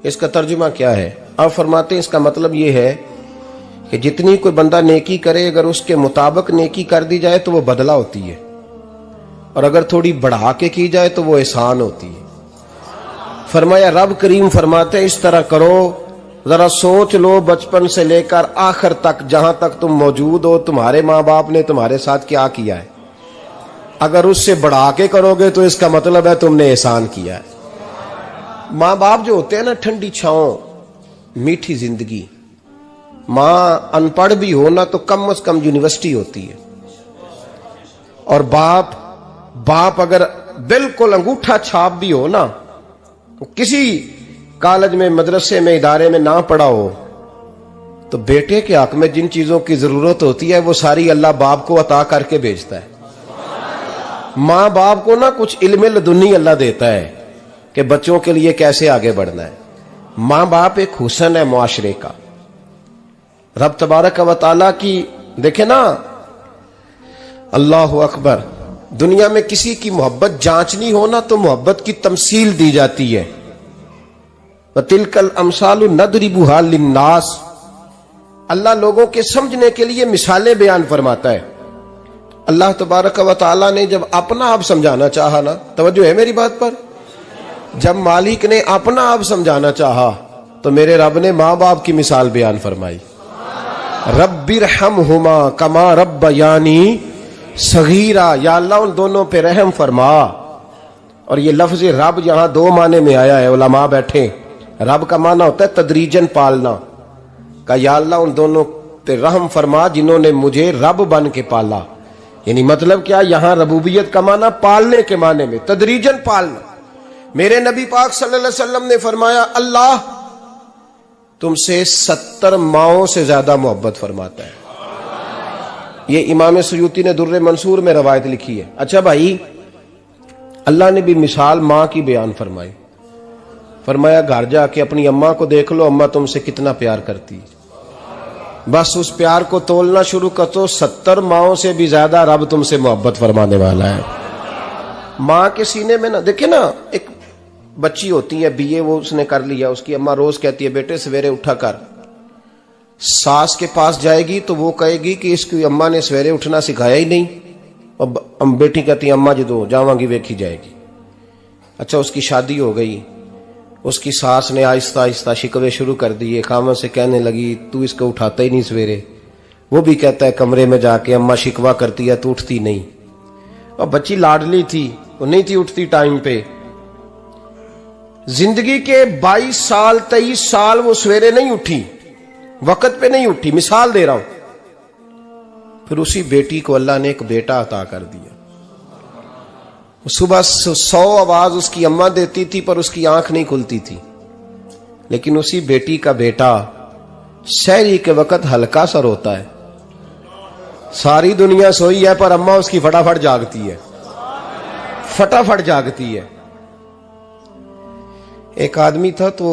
इसका तर्जुमा क्या है? आप फरमाते हैं इसका मतलब ये है कि जितनी कोई बंदा नेकी करे, अगर उसके मुताबिक नेकी कर दी जाए तो वो बदला होती है, और अगर थोड़ी बढ़ा के की जाए तो वो एहसान होती है। फरमाया रब करीम फरमाते हैं इस तरह करो, जरा सोच लो बचपन से लेकर आखिर तक, जहां तक तुम मौजूद हो, तुम्हारे माँ बाप ने तुम्हारे साथ क्या किया है। अगर उससे बढ़ा के करोगे तो इसका मतलब है तुमने एहसान किया है। माँ बाप जो होते हैं ना, ठंडी छांव, मीठी जिंदगी। माँ अनपढ़ भी हो ना तो कम से कम यूनिवर्सिटी होती है, और बाप अगर बिल्कुल अंगूठा छाप भी हो ना, किसी कॉलेज में, मदरसे में, इदारे में ना पढ़ा हो, तो बेटे के हक में जिन चीजों की जरूरत होती है वो सारी अल्लाह बाप को अता करके भेजता है। माँ बाप को ना कुछ इल्म लदुन्नी अल्लाह देता है कि बच्चों के लिए कैसे आगे बढ़ना है। माँ बाप एक हुस्न है मुआशरे का। रब तबारक व तआला की देखे ना, अल्लाह अकबर, दुनिया में किसी की मोहब्बत जांचनी हो ना तो मोहब्बत की तमसील दी जाती है। तिलकल अमसालु नदरिबुहा लिन्नास, अल्लाह लोगों के समझने के लिए मिसालें बयान फरमाता है। अल्लाह तबारक व तआला ने जब अपना आप समझाना चाहा ना, तवज्जो है मेरी बात पर, जब मालिक ने अपना आप समझाना चाहा तो मेरे रब ने माँ बाप की मिसाल बयान फरमाई। रब्बिरहमहुमा कमा रब्बयानी सगीरा, या अल्लाह उन दोनों पे रहम फरमा। और ये लफ्ज रब यहां दो माने में आया है, उलमा बैठे। रब का माना होता है तदरीजन पालना का, या अल्लाह उन दोनों पे रहम फरमा जिन्होंने मुझे रब बन के पाला। यानी मतलब क्या, यहां रबूबियत का माना पालने के माने में, तदरीजन पालना। मेरे नबी पाक सल्लल्लाहु अलैहि वसल्लम ने फरमाया अल्लाह तुमसे 70 माओं से ज्यादा मोहब्बत फरमाता है। ये इमाम सयूती ने दुर्रे मंसूर में रवायत लिखी है। अच्छा भाई, अल्लाह ने भी मिसाल माँ की बयान फरमाई। फरमाया घर जाके अपनी अम्मा को देख लो, अम्मा तुमसे कितना प्यार करती है। बस उस प्यार को तोलना शुरू कर तो 70 माओं से भी ज्यादा रब तुमसे मोहब्बत फरमाने वाला है। माँ के सीने में ना, देखे ना, एक बच्ची होती है बीए, वो उसने कर लिया, उसकी अम्मा रोज कहती है बेटे सवेरे उठा कर। सास के पास जाएगी तो वो कहेगी कि इसकी अम्मा ने सवेरे उठना सिखाया ही नहीं, और बेटी कहती है अम्मा जी दो जावांगी वेखी जाएगी। अच्छा, उसकी शादी हो गई, उसकी सास ने आहिस्ता आहिस्ता शिकवे शुरू कर दिए, खामन से कहने लगी तू इसको उठाता ही नहीं सवेरे। वो भी कहता है कमरे में जाके अम्मा शिकवा करती है तू उठती नहीं। और बच्ची लाडली थी, वो नहीं थी उठती टाइम पे। जिंदगी के 22 साल 23 साल वो सवेरे नहीं उठी, वक्त पे नहीं उठी, मिसाल दे रहा हूं। फिर उसी बेटी को अल्लाह ने एक बेटा अता कर दिया। सुबह 100 आवाज उसकी अम्मा देती थी पर उसकी आंख नहीं खुलती थी, लेकिन उसी बेटी का बेटा सहरी के वक्त हल्का सा रोता है। सारी दुनिया सोई है पर अम्मा उसकी फटाफट जागती है, फटाफट जागती है। एक आदमी था तो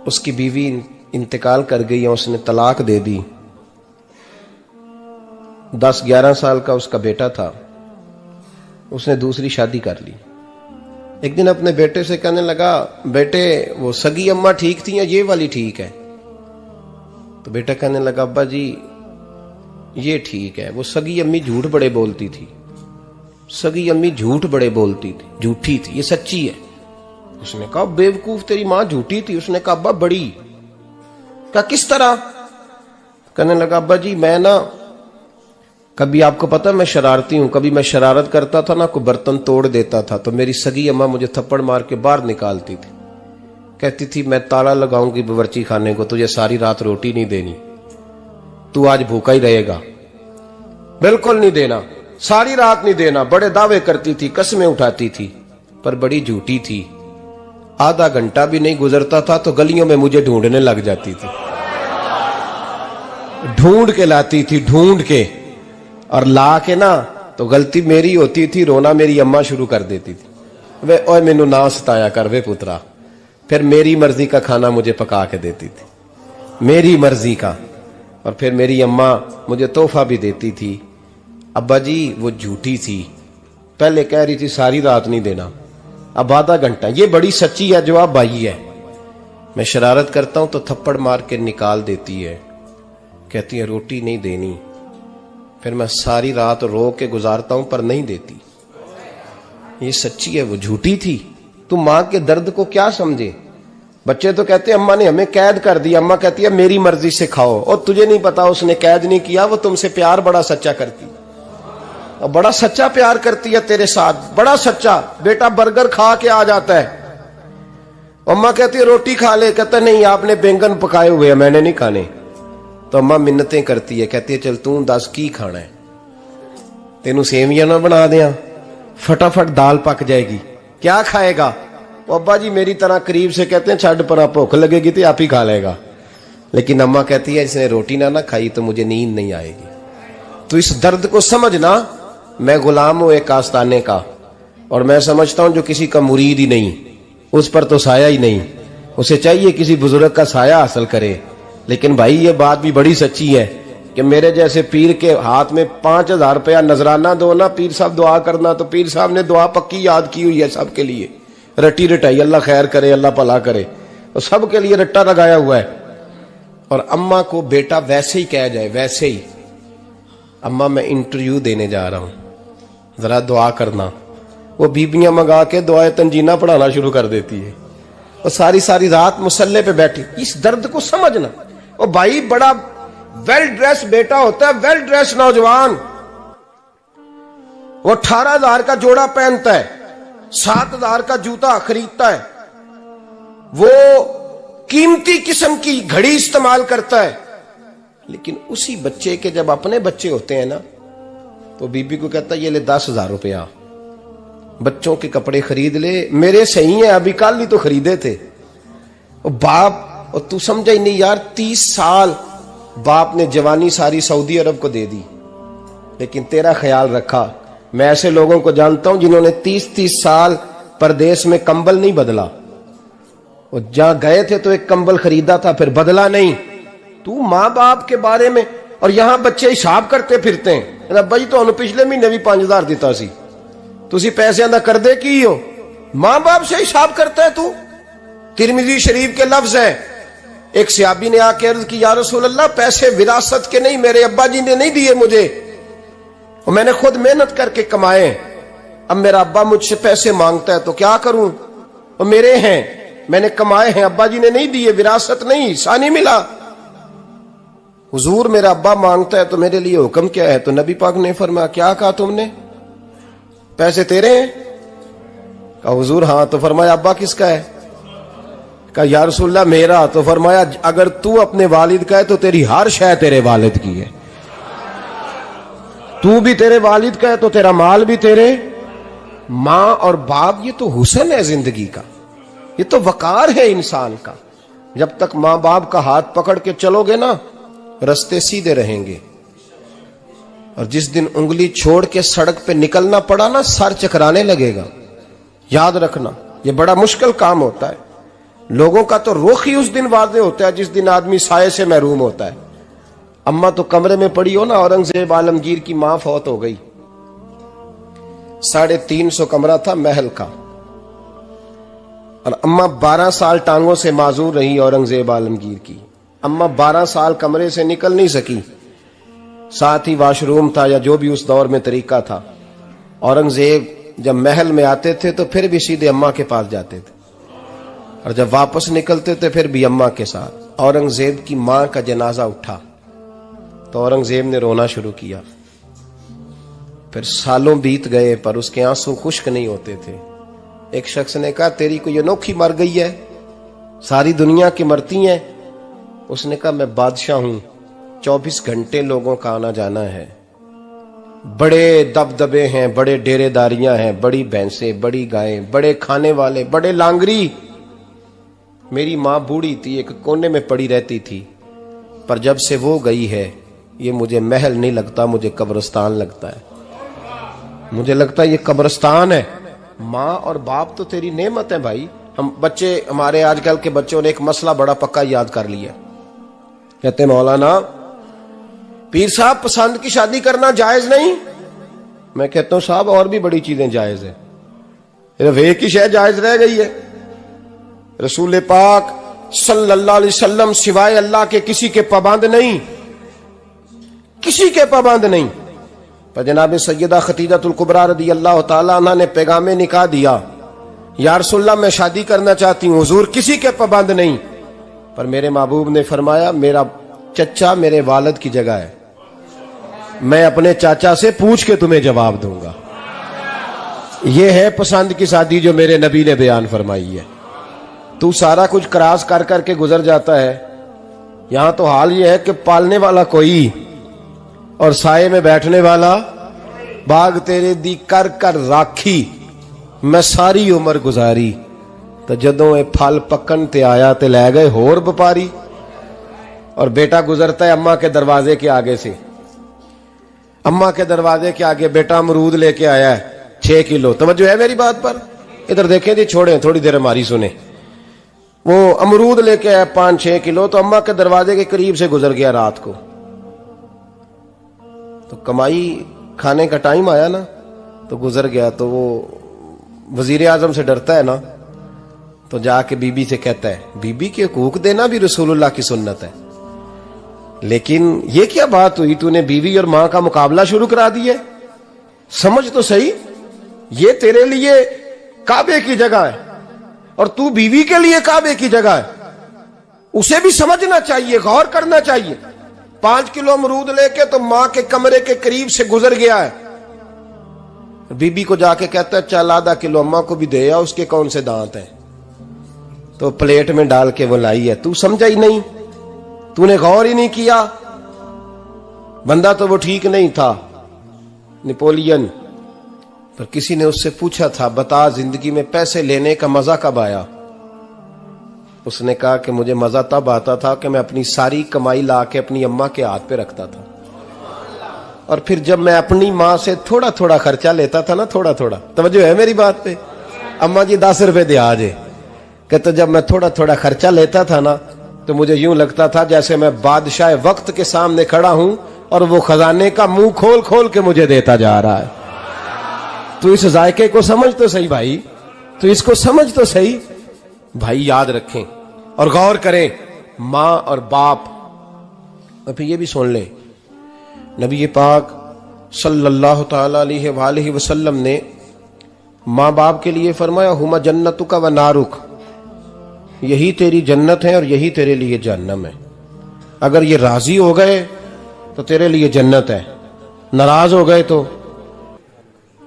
उसकी बीवी इंतकाल कर गई और उसने तलाक दे दी। 10-11 साल का उसका बेटा था, उसने दूसरी शादी कर ली। एक दिन अपने बेटे से कहने लगा बेटे वो सगी अम्मा ठीक थी या ये वाली ठीक है? तो बेटा कहने लगा अब्बा जी ये ठीक है, वो सगी अम्मी झूठ बड़े बोलती थी, सगी अम्मी झूठ बड़े बोलती थी, झूठी थी, ये सच्ची है। उसने कहा बेवकूफ तेरी मां झूठी थी। उसने कहा अब्बा बड़ी। कहा किस तरह? कहने लगा अब्बा जी मैं ना, कभी आपको पता मैं शरारती हूं, कभी मैं शरारत करता था ना, कोई बर्तन तोड़ देता था तो मेरी सगी अम्मा मुझे थप्पड़ मार के बाहर निकालती थी, कहती थी मैं ताला लगाऊंगी बावर्ची खाने को, तुझे सारी रात रोटी नहीं देनी, तू आज भूखा ही रहेगा, बिल्कुल नहीं देना, सारी रात नहीं देना। बड़े दावे करती थी, कसमें उठाती थी, पर बड़ी झूठी थी। आधा घंटा भी नहीं गुजरता था तो गलियों में मुझे ढूंढने लग जाती थी, ढूंढ के लाती थी, ढूंढ के, और ला के ना तो गलती मेरी होती थी, रोना मेरी अम्मा शुरू कर देती थी, वे ओए मैनू ना सताया कर वे पुत्रा। फिर मेरी मर्जी का खाना मुझे पका के देती थी, मेरी मर्जी का, और फिर मेरी अम्मा मुझे तोहफा भी देती थी। अब्बा जी वो झूठी थी, पहले कह रही थी सारी रात नहीं देना, अब आधा घंटा। ये बड़ी सच्ची है जवाब भाई है। मैं शरारत करता हूं तो थप्पड़ मार के निकाल देती है, कहती है रोटी नहीं देनी। फिर मैं सारी रात रो के गुजारता हूं पर नहीं देती। ये सच्ची है, वो झूठी थी। तुम मां के दर्द को क्या समझे। बच्चे तो कहते हैं अम्मा ने हमें कैद कर दिया, अम्मा कहती है मेरी मर्जी से खाओ। और तुझे नहीं पता उसने कैद नहीं किया, वो तुमसे प्यार बड़ा सच्चा करती, और बड़ा सच्चा प्यार करती है तेरे साथ, बड़ा सच्चा। बेटा बर्गर खा के आ जाता है, अम्मा कहती है रोटी खा ले, कहता नहीं आपने बैंगन पकाए हुए हैं मैंने नहीं खाने। तो अम्मा मिन्नतें करती है, कहती है चल तू दस की खाना है, तेनू सेवियां ना बना दिया, फटाफट दाल पक जाएगी, क्या खाएगा। अब्बा जी मेरी तरह करीब से कहते हैं छड़ पर भूख लगेगी तो आप ही खा लेगा। लेकिन अम्मा कहती है इसने रोटी ना खाई तो मुझे नींद नहीं आएगी। तो इस दर्द को समझना। मैं गुलाम हूं एक आस्ताने का, और मैं समझता हूं जो किसी का मुरीद ही नहीं उस पर तो साया ही नहीं, उसे चाहिए किसी बुजुर्ग का साया हासिल करे। लेकिन भाई ये बात भी बड़ी सच्ची है कि मेरे जैसे पीर के हाथ में 5000 रुपया नजराना दो ना, पीर साहब दुआ करना, तो पीर साहब ने दुआ पक्की याद की हुई है सबके लिए, रटी रटाई, अल्लाह खैर करे अल्लाह भला करे, तो सबके लिए रट्टा लगाया हुआ है। और अम्मा को बेटा वैसे ही कह जाए, वैसे ही अम्मा मैं इंटरव्यू देने जा रहा हूं, जरा दुआ करना, वो बीबियां मंगा के दुआए तंजीना पढ़ाना शुरू कर देती है, और सारी सारी रात मुसल्ले पे बैठी। इस दर्द को समझना। और भाई बड़ा वेल ड्रेस बेटा होता है, वेल ड्रेस नौजवान, वो 18,000 का जोड़ा पहनता है, 7,000 का जूता खरीदता है, वो कीमती किस्म की घड़ी इस्तेमाल करता है। लेकिन उसी बच्चे के जब अपने बच्चे होते हैं ना, तो बीबी को कहता है ये ले 10,000 रुपया, बच्चों के कपड़े खरीद ले, मेरे सही है अभी कल ही तो खरीदे थे। और बाप, और तू समझा ही नहीं यार, 30 साल बाप ने जवानी सारी सऊदी अरब को दे दी, लेकिन तेरा ख्याल रखा। मैं ऐसे लोगों को जानता हूं जिन्होंने 30-30 साल परदेश में कंबल नहीं बदला, और जहां गए थे तो एक कंबल खरीदा था फिर बदला नहीं। तू मां बाप के बारे में, और यहां बच्चे हिसाब करते फिरते हैं, रब्बा जी तो पिछले महीने भी 5,000 दिता सी, तुसी पैसे दा कर दे की हो। मां बाप से हिसाब करता है तू। तिरमिजी शरीफ के लफ्ज है, एक सहाबी ने आके अर्ज की या रसूल अल्लाह पैसे विरासत के नहीं, मेरे अब्बा जी ने नहीं दिए मुझे, और मैंने खुद मेहनत करके कमाए, अब मेरा अब्बा मुझसे पैसे मांगता है तो क्या करूं, और मेरे हैं, मैंने कमाए हैं, अब्बा जी ने नहीं दिए, विरासत नहीं, हिस्सा नहीं मिला। हुजूर मेरा अब्बा मांगता है तो मेरे लिए हुक्म क्या है। तो नबी पाक ने फरमाया क्या कहा तुमने, पैसे तेरे हैं? कहा हुजूर हाँ। तो फरमाया अब्बा किसका है? कहा या रसूलल्लाह मेरा। तो फरमाया अगर तू अपने वालिद का है तो तेरी हर शय तेरे वालिद की है, तू भी तेरे वालिद का है तो तेरा माल भी तेरे। मां और बाप ये तो हुस्न है जिंदगी का, ये तो वकार है इंसान का। जब तक मां बाप का हाथ पकड़ के चलोगे ना, रास्ते सीधे रहेंगे, और जिस दिन उंगली छोड़ के सड़क पे निकलना पड़ा ना, सर चकराने लगेगा। याद रखना ये बड़ा मुश्किल काम होता है। लोगों का तो रुख ही उस दिन वाज़े होता है जिस दिन आदमी साये से महरूम होता है। अम्मा तो कमरे में पड़ी हो ना, औरंगजेब आलमगीर की मां फौत हो गई, 350 कमरा था महल का, और अम्मा 12 साल टांगों से माजूर रही औरंगजेब आलमगीर की। अम्मा 12 साल कमरे से निकल नहीं सकी, साथ ही वॉशरूम था या जो भी उस दौर में तरीका था। औरंगजेब जब महल में आते थे तो फिर भी सीधे अम्मा के पास जाते थे, और जब वापस निकलते थे फिर भी अम्मा के साथ। औरंगजेब की मां का जनाजा उठा तो औरंगजेब ने रोना शुरू किया। फिर सालों बीत गए पर उसके आंसू खुश्क नहीं होते थे। एक शख्स ने कहा तेरी कोई अनोखी मर गई है, सारी दुनिया की मरती हैं। उसने कहा मैं बादशाह हूं, 24 घंटे लोगों का आना जाना है, बड़े दबदबे हैं, बड़े डेरेदारियां हैं, बड़ी भैंसें, बड़ी गायें, बड़े खाने वाले, बड़े लांगरी। मेरी मां बूढ़ी थी, एक कोने में पड़ी रहती थी, पर जब से वो गई है ये मुझे महल नहीं लगता, मुझे कब्रिस्तान लगता है। मुझे लगता है ये कब्रिस्तान है। मां और बाप तो तेरी नेमत है भाई। हम बच्चे, हमारे आजकल के बच्चों ने एक मसला बड़ा पक्का याद कर लिया, कहते मौलाना पीर साहब पसंद की शादी करना जायज नहीं। मैं कहता हूं साहब और भी बड़ी चीजें जायज है, सिर्फ एक ही शय जायज रह गई है। रसूल पाक सल्लल्लाहु अलैहि वसल्लम सिवाय अल्लाह के किसी के पाबंद नहीं, किसी के पाबंद नहीं। पर जनाब सैयदा खतीजतुल कुबरा रदी अल्लाह ताला अन्हा ने पैगामे निकाह दिया, या रसूलल्लाह मैं शादी करना चाहती हूँ, हुजूर किसी के पाबंद नहीं। पर मेरे महबूब ने फरमाया मेरा चचा मेरे वालिद की जगह है, मैं अपने चाचा से पूछ के तुम्हें जवाब दूंगा। यह है पसंद की शादी जो मेरे नबी ने बयान फरमाई है। तू सारा कुछ क्रॉस कर करके गुजर जाता है। यहां तो हाल यह है कि पालने वाला कोई और साए में बैठने वाला, बाग तेरे दी कर कर राखी मैं सारी उम्र गुजारी, तो जदों ये फल पकन ते आया ते लै गए होर व्यापारी। और बेटा गुजरता है अम्मा के दरवाजे के आगे से, अम्मा के दरवाजे के आगे बेटा अमरूद लेके आया है 6 किलो। तवज्जो है मेरी बात पर? इधर देखें जी, छोड़ें थोड़ी देर हमारी सुने। वो अमरूद लेके आया 5-6 किलो, तो अम्मा के दरवाजे के करीब से गुजर गया रात को। तो कमाई खाने का टाइम आया ना, तो गुजर गया। तो वो वजीर आजम से डरता है ना, तो जाके बीबी से कहता है बीबी के हुकूक देना भी रसूलुल्लाह की सुन्नत है। लेकिन ये क्या बात हुई, तूने बीवी और मां का मुकाबला शुरू करा दिया? समझ तो सही, ये तेरे लिए काबे की जगह है और तू बीवी के लिए काबे की जगह है। उसे भी समझना चाहिए, गौर करना चाहिए। 5 किलो अमरूद लेके तो मां के कमरे के करीब से गुजर गया है। बीबी को जाके कहता है चल आधा किलो अम्मा को भी दे आ, उसके कौन से दांत हैं। तो प्लेट में डाल के वो लाई है। तू समझा ही नहीं, तूने गौर ही नहीं किया। बंदा तो वो ठीक नहीं था, नेपोलियन। पर किसी ने उससे पूछा था बता जिंदगी में पैसे लेने का मजा कब आया? उसने कहा कि मुझे मजा तब आता था कि मैं अपनी सारी कमाई ला के अपनी अम्मा के हाथ पे रखता था, और फिर जब मैं अपनी माँ से थोड़ा थोड़ा खर्चा लेता था ना, थोड़ा थोड़ा, तवज्जो है मेरी बात पे? अम्मा जी 10 रुपए दे आजे, कहते जब मैं थोड़ा थोड़ा खर्चा लेता था ना, तो मुझे यूं लगता था जैसे मैं बादशाह वक्त के सामने खड़ा हूं और वो खजाने का मुंह खोल खोल के मुझे देता जा रहा है। तो इस जायके को समझ तो सही भाई, तो इसको समझ तो सही भाई। याद रखें और गौर करें, मां और बाप। और फिर ये भी सुन ले, नबी पाक सल्लल्लाहु ताला अलैहि वसल्लम ने मां बाप के लिए फरमाया हुमा जन्नतुका व नारुक, यही तेरी जन्नत है और यही तेरे लिए जहन्नम है। अगर ये राजी हो गए तो तेरे लिए जन्नत है, नाराज हो गए तो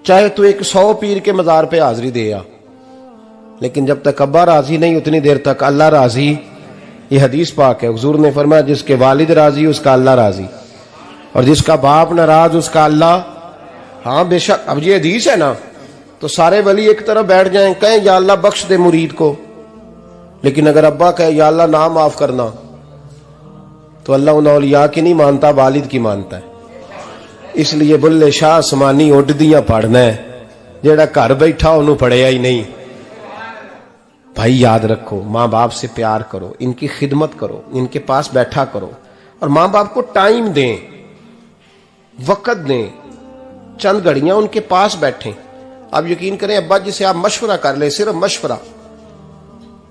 चाहे तू 100 पीर के मजार पे हाजिरी दे आ, लेकिन जब तक अब्बा राजी नहीं उतनी देर तक अल्लाह राजी। ये हदीस पाक है, हुजूर ने फरमाया जिसके वालिद राजी उसका अल्लाह राजी, और जिसका बाप नाराज उसका अल्लाह। हाँ बेशक, अब ये हदीस है ना, तो सारे वली एक तरफ बैठ जाएं, कहें या अल्लाह बख्श दे मुरीद को, लेकिन अगर अब्बा कहे या अल्लाह ना माफ करना, तो अल्लाह उन औलिया की नहीं मानता, वालिद की मानता है। इसलिए बुल्ले शाह आसमानी उड्डियां पढ़ना है, जेड़ा घर बैठा उन्होंने पढ़िया ही नहीं। भाई याद रखो, माँ बाप से प्यार करो, इनकी खिदमत करो, इनके पास बैठा करो, और माँ बाप को टाइम दें, वक़्त दें, चंद घड़ियां उनके पास बैठें। आप यकीन करें, अब्बा जी से आप मशवरा कर ले, सिर्फ मशवरा,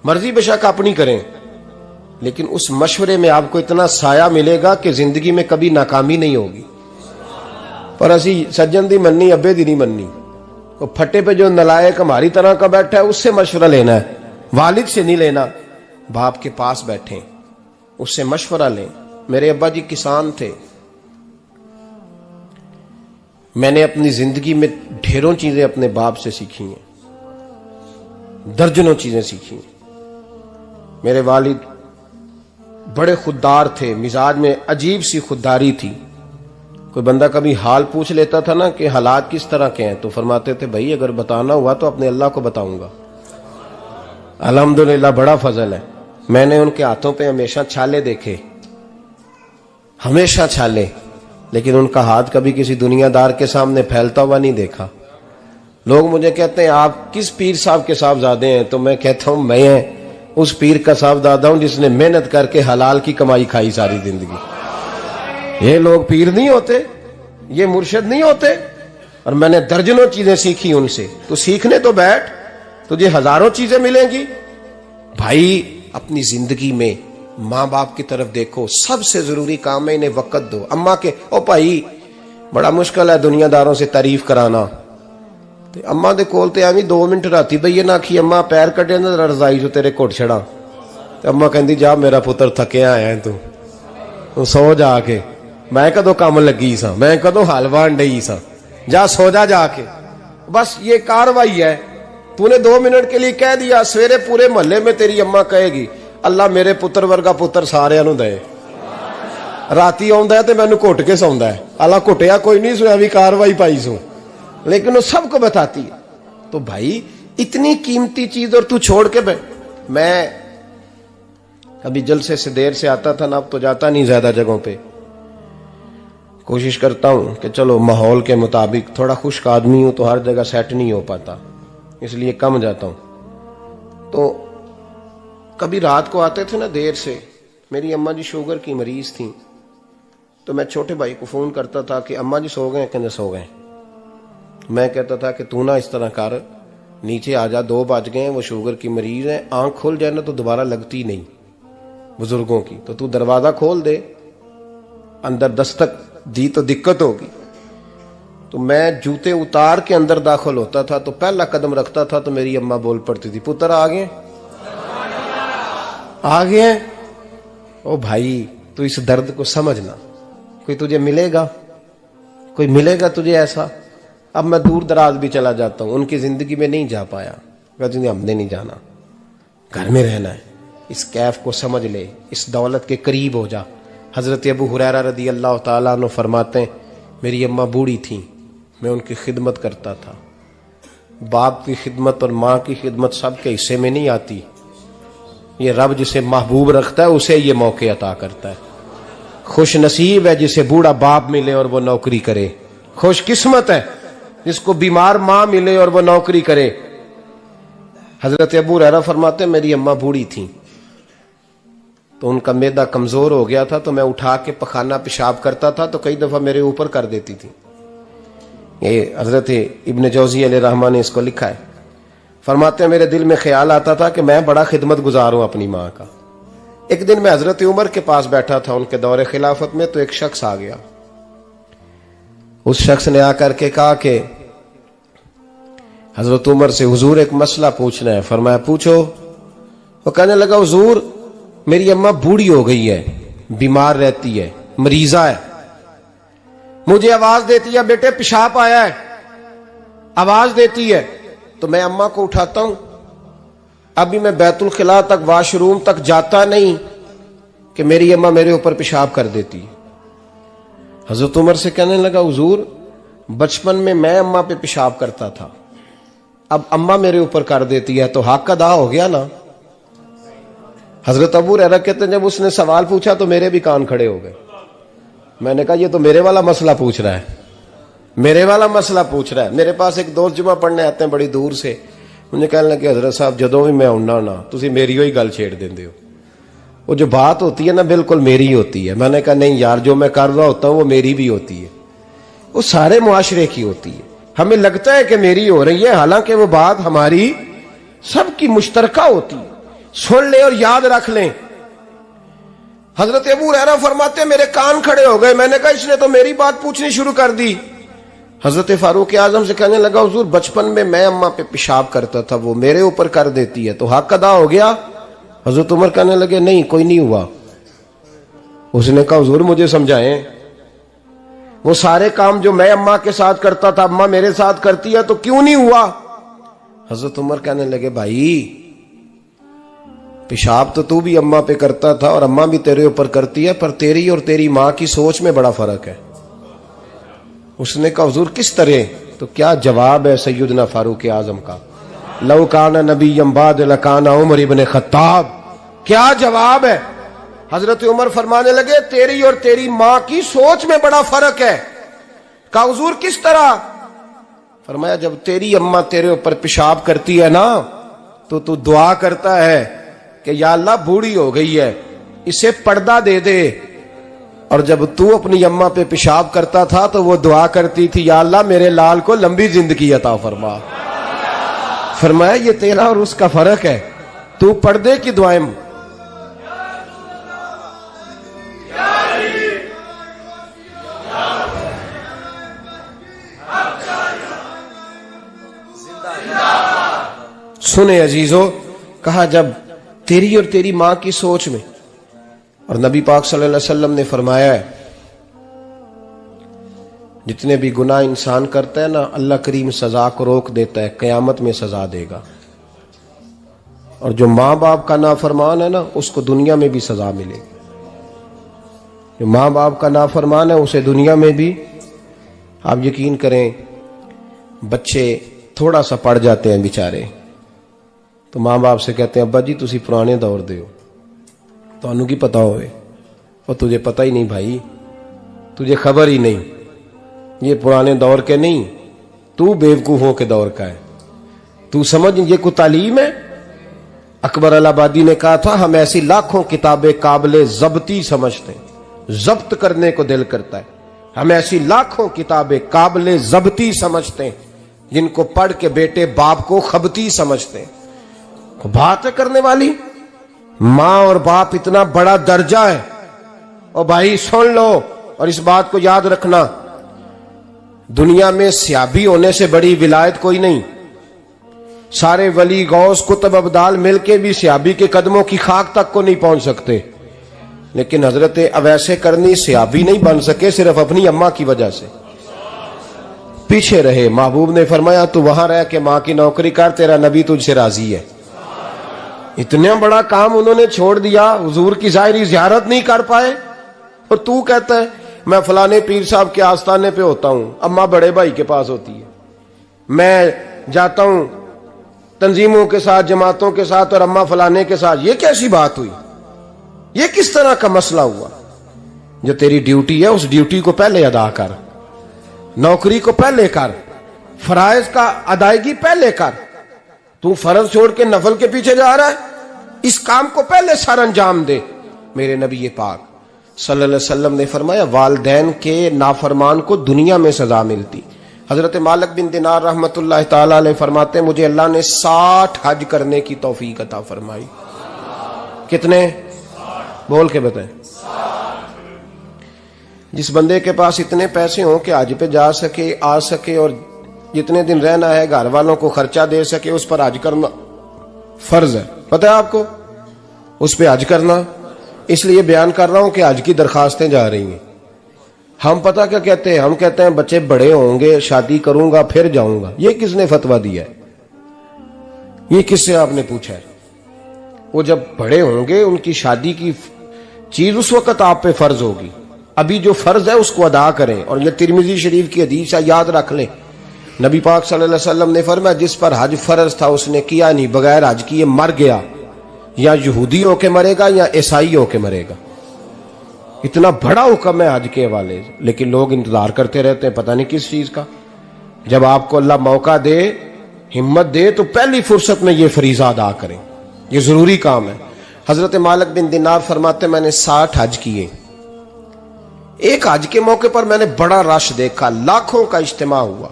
मर्जी बेशक अपनी करें, लेकिन उस मशवरे में आपको इतना साया मिलेगा कि जिंदगी में कभी नाकामी नहीं होगी। पर असी सज्जन दी मननी, अब्बे दी नहीं मननी। तो फटे पे जो नलायक हमारी तरह का बैठा है उससे मशवरा लेना है, वालिद से नहीं लेना। बाप के पास बैठे, उससे मशवरा लें। मेरे अब्बा जी किसान थे, मैंने अपनी जिंदगी में ढेरों चीजें अपने बाप से सीखी हैं, दर्जनों चीजें सीखी हैं। मेरे वालिद बड़े खुददार थे, मिजाज में अजीब सी खुददारी थी। कोई बंदा कभी हाल पूछ लेता था ना कि हालात किस तरह के हैं, तो फरमाते थे भाई अगर बताना हुआ तो अपने अल्लाह को बताऊंगा। अल्हम्दुलिल्लाह बड़ा फजल है, मैंने उनके हाथों पे हमेशा छाले देखे, हमेशा छाले, लेकिन उनका हाथ कभी किसी दुनियादार के सामने फैलता हुआ नहीं देखा। लोग मुझे कहते हैं आप किस पीर साहब के साहबजादे हैं, तो मैं कहता हूं मैं उस पीर का साहबजादा हूं जिसने मेहनत करके हलाल की कमाई खाई सारी जिंदगी। ये लोग पीर नहीं होते, ये मुर्शिद नहीं होते, और मैंने दर्जनों चीजें सीखी उनसे। तो सीखने तो बैठ, तुझे हजारों चीजें मिलेंगी। भाई अपनी जिंदगी में माँ बाप की तरफ देखो, सबसे जरूरी काम है इन्हें वक्त दो। अम्मा के ओ भाई बड़ा मुश्किल है दुनियादारों से तारीफ कराना, ते अम्मा दे कोल ते एवं 2 मिनट राती बईए ना आखी अम्मा पैर कटे ना रजाई जो तेरे घुट छड़ा, ते अम्मा कहती जा मेरा पुत्र थकिया आया तू सो जाके, मैं कदों काम लगी सा, मैं कदों हल वान डई सा, जा सो जा जाके। बस ये कार्रवाई है, तूने 2 मिनट के लिए कह दिया, सवेरे पूरे मोहल्ले में तेरी अम्मा कहेगी अल्लाह मेरे पुत्र वर्गा पुत्र सारिਆਂ ਨੂੰ दे। राती आउंदा है ते मैनू घुट के सौंदा है, अल्लाह घुटिया कोई नहीं सुना भी कार्रवाई पाई सू, लेकिन वो सबको बताती है। तो भाई इतनी कीमती चीज और तू छोड़ के मैं कभी जलसे से देर से आता था ना, अब तो जाता नहीं ज्यादा जगहों पे, कोशिश करता हूं कि चलो माहौल के मुताबिक, थोड़ा खुश्क आदमी हूं तो हर जगह सेट नहीं हो पाता, इसलिए कम जाता हूं। तो कभी रात को आते थे ना देर से, मेरी अम्मा जी शुगर की मरीज थी, तो मैं छोटे भाई को फोन करता था कि अम्मा जी सो गए, कहते सो गए। मैं कहता था कि तू ना इस तरह कर, नीचे आ जा, 2 बज गए, वो शुगर की मरीज है, आंख खुल जाए ना तो दोबारा लगती नहीं बुजुर्गों की, तो तू दरवाजा खोल दे, अंदर दस्तक दी तो दिक्कत होगी। तो मैं जूते उतार के अंदर दाखिल होता था, तो पहला कदम रखता था तो मेरी अम्मा बोल पड़ती थी पुत्र आ गए, आ गए। ओ भाई तू इस दर्द को समझना, कोई तुझे मिलेगा, कोई मिलेगा तुझे ऐसा। अब मैं दूर दराज भी चला जाता हूं, उनकी जिंदगी में नहीं जा पाया, कहते हमने नहीं जाना, घर में रहना है, इस कैफ को समझ ले, इस दौलत के करीब हो जा। हजरत अबू हुरैरा रदी अल्लाह ताला अन्हु फरमाते हैं मेरी अम्मा बूढ़ी थी, मैं उनकी खिदमत करता था। बाप की खिदमत और माँ की खिदमत सबके हिस्से में नहीं आती, ये रब जिसे महबूब रखता है उसे ये मौके अता करता है। खुश नसीब है जिसे बूढ़ा बाप मिले और वो नौकरी करे, खुश किस्मत है जिसको बीमार माँ मिले और वो नौकरी करे। हजरत अबू हुरैरा फरमाते मेरी अम्मा बूढ़ी थी, तो उनका मैदा कमजोर हो गया था, तो मैं उठा के पखाना पेशाब करता था तो कई दफा मेरे ऊपर कर देती थी। ये हजरत इब्न जौजी अलैहि रहमान ने इसको लिखा है, फरमाते हैं मेरे दिल में ख्याल आता था कि मैं बड़ा खिदमत गुजार हूं अपनी माँ का। एक दिन मैं हजरत उमर के पास बैठा था उनके दौरे खिलाफत में, तो एक शख्स आ गया। उस शख्स ने आकर के कहा कि हजरत उमर से हुजूर एक मसला पूछना है। फरमाया पूछो। वो कहने लगा हुजूर मेरी अम्मा बूढ़ी हो गई है, बीमार रहती है, मरीजा है, मुझे आवाज देती है बेटे पेशाब आया है, आवाज देती है, तो मैं अम्मा को उठाता हूं, अभी मैं बैतुल खिला तक वॉशरूम तक जाता नहीं कि मेरी अम्मा मेरे ऊपर पेशाब कर देती है। हजरत उमर से कहने लगा हुजूर बचपन में मैं अम्मा पे पेशाब करता था, अब अम्मा मेरे ऊपर कर देती है तो हक अदा हो गया ना। हजरत अबू हुरैरा कहते हैं जब उसने सवाल पूछा तो मेरे भी कान खड़े हो गए। मैंने कहा ये तो मेरे वाला मसला पूछ रहा है, मेरे वाला मसला पूछ रहा है। मेरे पास एक दोस्त जुमा पढ़ने आते हैं बड़ी दूर से, मुझे कहने लगे हजरत साहब जदों भी मैं आउना ना तुसी मेरी ही गल छेड़ देंदे हो, वो जो बात होती है ना बिल्कुल मेरी ही होती है। मैंने कहा नहीं यार जो मैं कर रहा होता हूं वो मेरी भी होती है, वो सारे मुआशरे की होती है। हमें लगता है कि मेरी हो रही है, हालांकि वो बात हमारी सबकी मुश्तरका होती है। सुन ले और याद रख लें। हजरत अबू हुरैरा फरमाते मेरे कान खड़े हो गए। मैंने कहा इसने तो मेरी बात पूछनी शुरू कर दी। हजरत फारूक आजम से कहने लगा हुजूर बचपन में मैं अम्मा पे पेशाब करता था, वो मेरे ऊपर कर देती है तो हक अदा हो गया। हजरत उमर कहने लगे नहीं कोई नहीं हुआ। उसने कहा हुजूर मुझे समझाएं, वो सारे काम जो मैं अम्मा के साथ करता था अम्मा मेरे साथ करती है तो क्यों नहीं हुआ। हजरत उमर कहने लगे भाई पेशाब तो तू भी अम्मा पे करता था और अम्मा भी तेरे ऊपर करती है, पर तेरी और तेरी मां की सोच में बड़ा फर्क है। उसने कहा हुजूर किस तरह, तो क्या जवाब है सैयदना फारूक आजम का, लौ काना नबिय्यम बाद लकाना उमर इब्न खत्ताब। क्या जवाब है। हजरत उमर फरमाने लगे तेरी और तेरी मां की सोच में बड़ा फर्क है। कहा हुजूर किस तरह। फरमाया जब तेरी अम्मा तेरे ऊपर पेशाब करती है ना तो तू दुआ करता है कि या अल्लाह बूढ़ी हो गई है इसे पर्दा दे दे, और जब तू अपनी अम्मा पे पेशाब करता था तो वो दुआ करती थी या अल्लाह मेरे लाल को लंबी जिंदगी अता फरमा। फरमाया ये तेरा और उसका फर्क है, तू पर्दे की दुआएं सुने अजीजों, कहा जब तेरी और तेरी मां की सोच में, और नबी पाक सल्लल्लाहु अलैहि वसल्लम ने फरमाया है जितने भी गुनाह इंसान करता है ना, अल्लाह करीम सजा को रोक देता है, कयामत में सजा देगा। और जो माँ बाप का नाफरमान है ना, उसको दुनिया में भी सजा मिलेगी। जो माँ बाप का नाफरमान है उसे दुनिया में भी, आप यकीन करें, बच्चे थोड़ा सा पड़ जाते हैं बेचारे, तो माँ बाप से कहते हैं अब्बा जी तुसी पुराने दौर दे हो, तो की पता होवे, और तुझे पता ही नहीं भाई, तुझे खबर ही नहीं, ये पुराने दौर के नहीं, तू बेवकूफों के दौर का है, तू समझ ये को तालीम है। अकबर अलाहाबादी ने कहा था हम ऐसी लाखों किताबें काबिले जब्ती समझते हैं, जब्त करने को दिल करता है, हम ऐसी लाखों किताबें काबिले जब्ती समझते हैं जिनको पढ़ के बेटे बाप को खबती समझते हैं। तो बात है करने वाली, मां और बाप इतना बड़ा दर्जा है। और भाई सुन लो और इस बात को याद रखना, दुनिया में सियाबी होने से बड़ी विलायत कोई नहीं। सारे वली गौस कुतुब अब्दाल मिलके भी सियाबी के कदमों की खाक तक को नहीं पहुंच सकते, लेकिन हजरत अवैसे करनी सियाबी नहीं बन सके सिर्फ अपनी अम्मा की वजह से, पीछे रहे। महबूब ने फरमाया तू वहां रह के मां की नौकरी कर, तेरा नबी तुझसे राजी है। इतना बड़ा काम उन्होंने छोड़ दिया, हुजूर की जाहिरी जियारत नहीं कर पाए, और तू कहता है मैं फलाने पीर साहब के आस्थाने पे होता हूं, अम्मा बड़े भाई के पास होती है, मैं जाता हूं तंजीमों के साथ, जमातों के साथ, और अम्मा फलाने के साथ। ये कैसी बात हुई? ये किस तरह का मसला हुआ? जो तेरी ड्यूटी है उस ड्यूटी को पहले अदा कर, नौकरी को पहले कर, फराइज का अदायगी पहले कर। तू फर्ज छोड़ के नफल के पीछे जा रहा है, इस काम को पहले सर अंजाम दे। मेरे नबी पाक सल्लल्लाहु अलैहि वसल्लम ने फरमाया वालिदैन के नाफरमान को दुनिया में सजा मिलती। हजरत मालिक बिन दिनार रहमतुल्लाह ताला अलैह फरमाते मुझे अल्लाह ने 60 हज करने की तौफीक अता फरमाई। कितने? बोल के बताएं। जिस बंदे के पास इतने पैसे हों कि हज पे जा सके, आ सके, और जितने दिन रहना है घर वालों को खर्चा दे सके, उस पर हज करना फर्ज है। पता है आपको, उस पर हज करना। इसलिए बयान कर रहा हूं कि हज की दरखास्तें जा रही हैं। हम पता क्या कहते हैं? हम कहते हैं बच्चे बड़े होंगे, शादी करूंगा फिर जाऊंगा। ये किसने फतवा दिया है? ये किससे आपने पूछा है? वो जब बड़े होंगे उनकी शादी की चीज उस वक्त आप पे फर्ज होगी। अभी जो फर्ज है उसको अदा करें। और ये तिरमिजी शरीफ की हदीस है, याद रख लें। नबी पाक सल्लल्लाहु अलैहि वसल्लम ने फरमाया जिस पर हज फर्ज था उसने किया नहीं, बगैर हज किए मर गया, या यहूदी होके मरेगा या ईसाई होके मरेगा। इतना बड़ा हुक्म है हज के हवाले, लेकिन लोग इंतजार करते रहते हैं पता नहीं किस चीज का। जब आपको अल्लाह मौका दे, हिम्मत दे, तो पहली फुर्सत में ये फरीजा अदा करें, ये जरूरी काम है। हजरत मालिक बिन दिनार फरमाते मैंने 60 हज किए। एक हज के मौके पर मैंने बड़ा रश देखा, लाखों का इज्तिमा हुआ।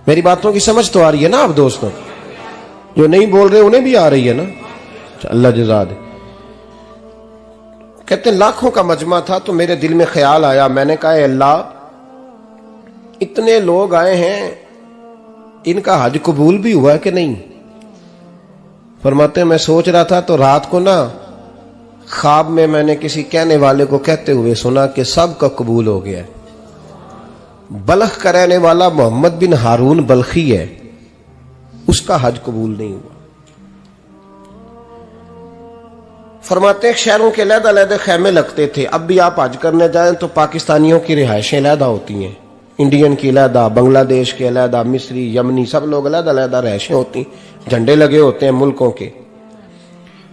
मेरी बातों की समझ तो आ रही है ना आप दोस्तों? जो नहीं बोल रहे उन्हें भी आ रही है ना? अल्लाह जज़ा दे। कहते लाखों का मजमा था, तो मेरे दिल में ख्याल आया, मैंने कहा अल्लाह इतने लोग आए हैं, इनका हज कबूल भी हुआ है कि नहीं? फरमाते मैं सोच रहा था तो रात को ना ख्वाब में मैंने किसी कहने वाले को कहते हुए सुना कि सबका कबूल हो गया है। बल्ख का रहने वाला मोहम्मद बिन हारून बल्खी है, उसका हज कबूल नहीं हुआ। फरमाते हैं शहरों के अलग-अलग खैमे लगते थे। अब भी आप हज करने जाएं तो पाकिस्तानियों की रिहायशें अलग होती हैं, इंडियन की अलग, बांग्लादेश के अलग, मिस्री, यमनी, सब लोग अलग-अलग रिहायशें होती, झंडे लगे होते हैं मुल्कों के।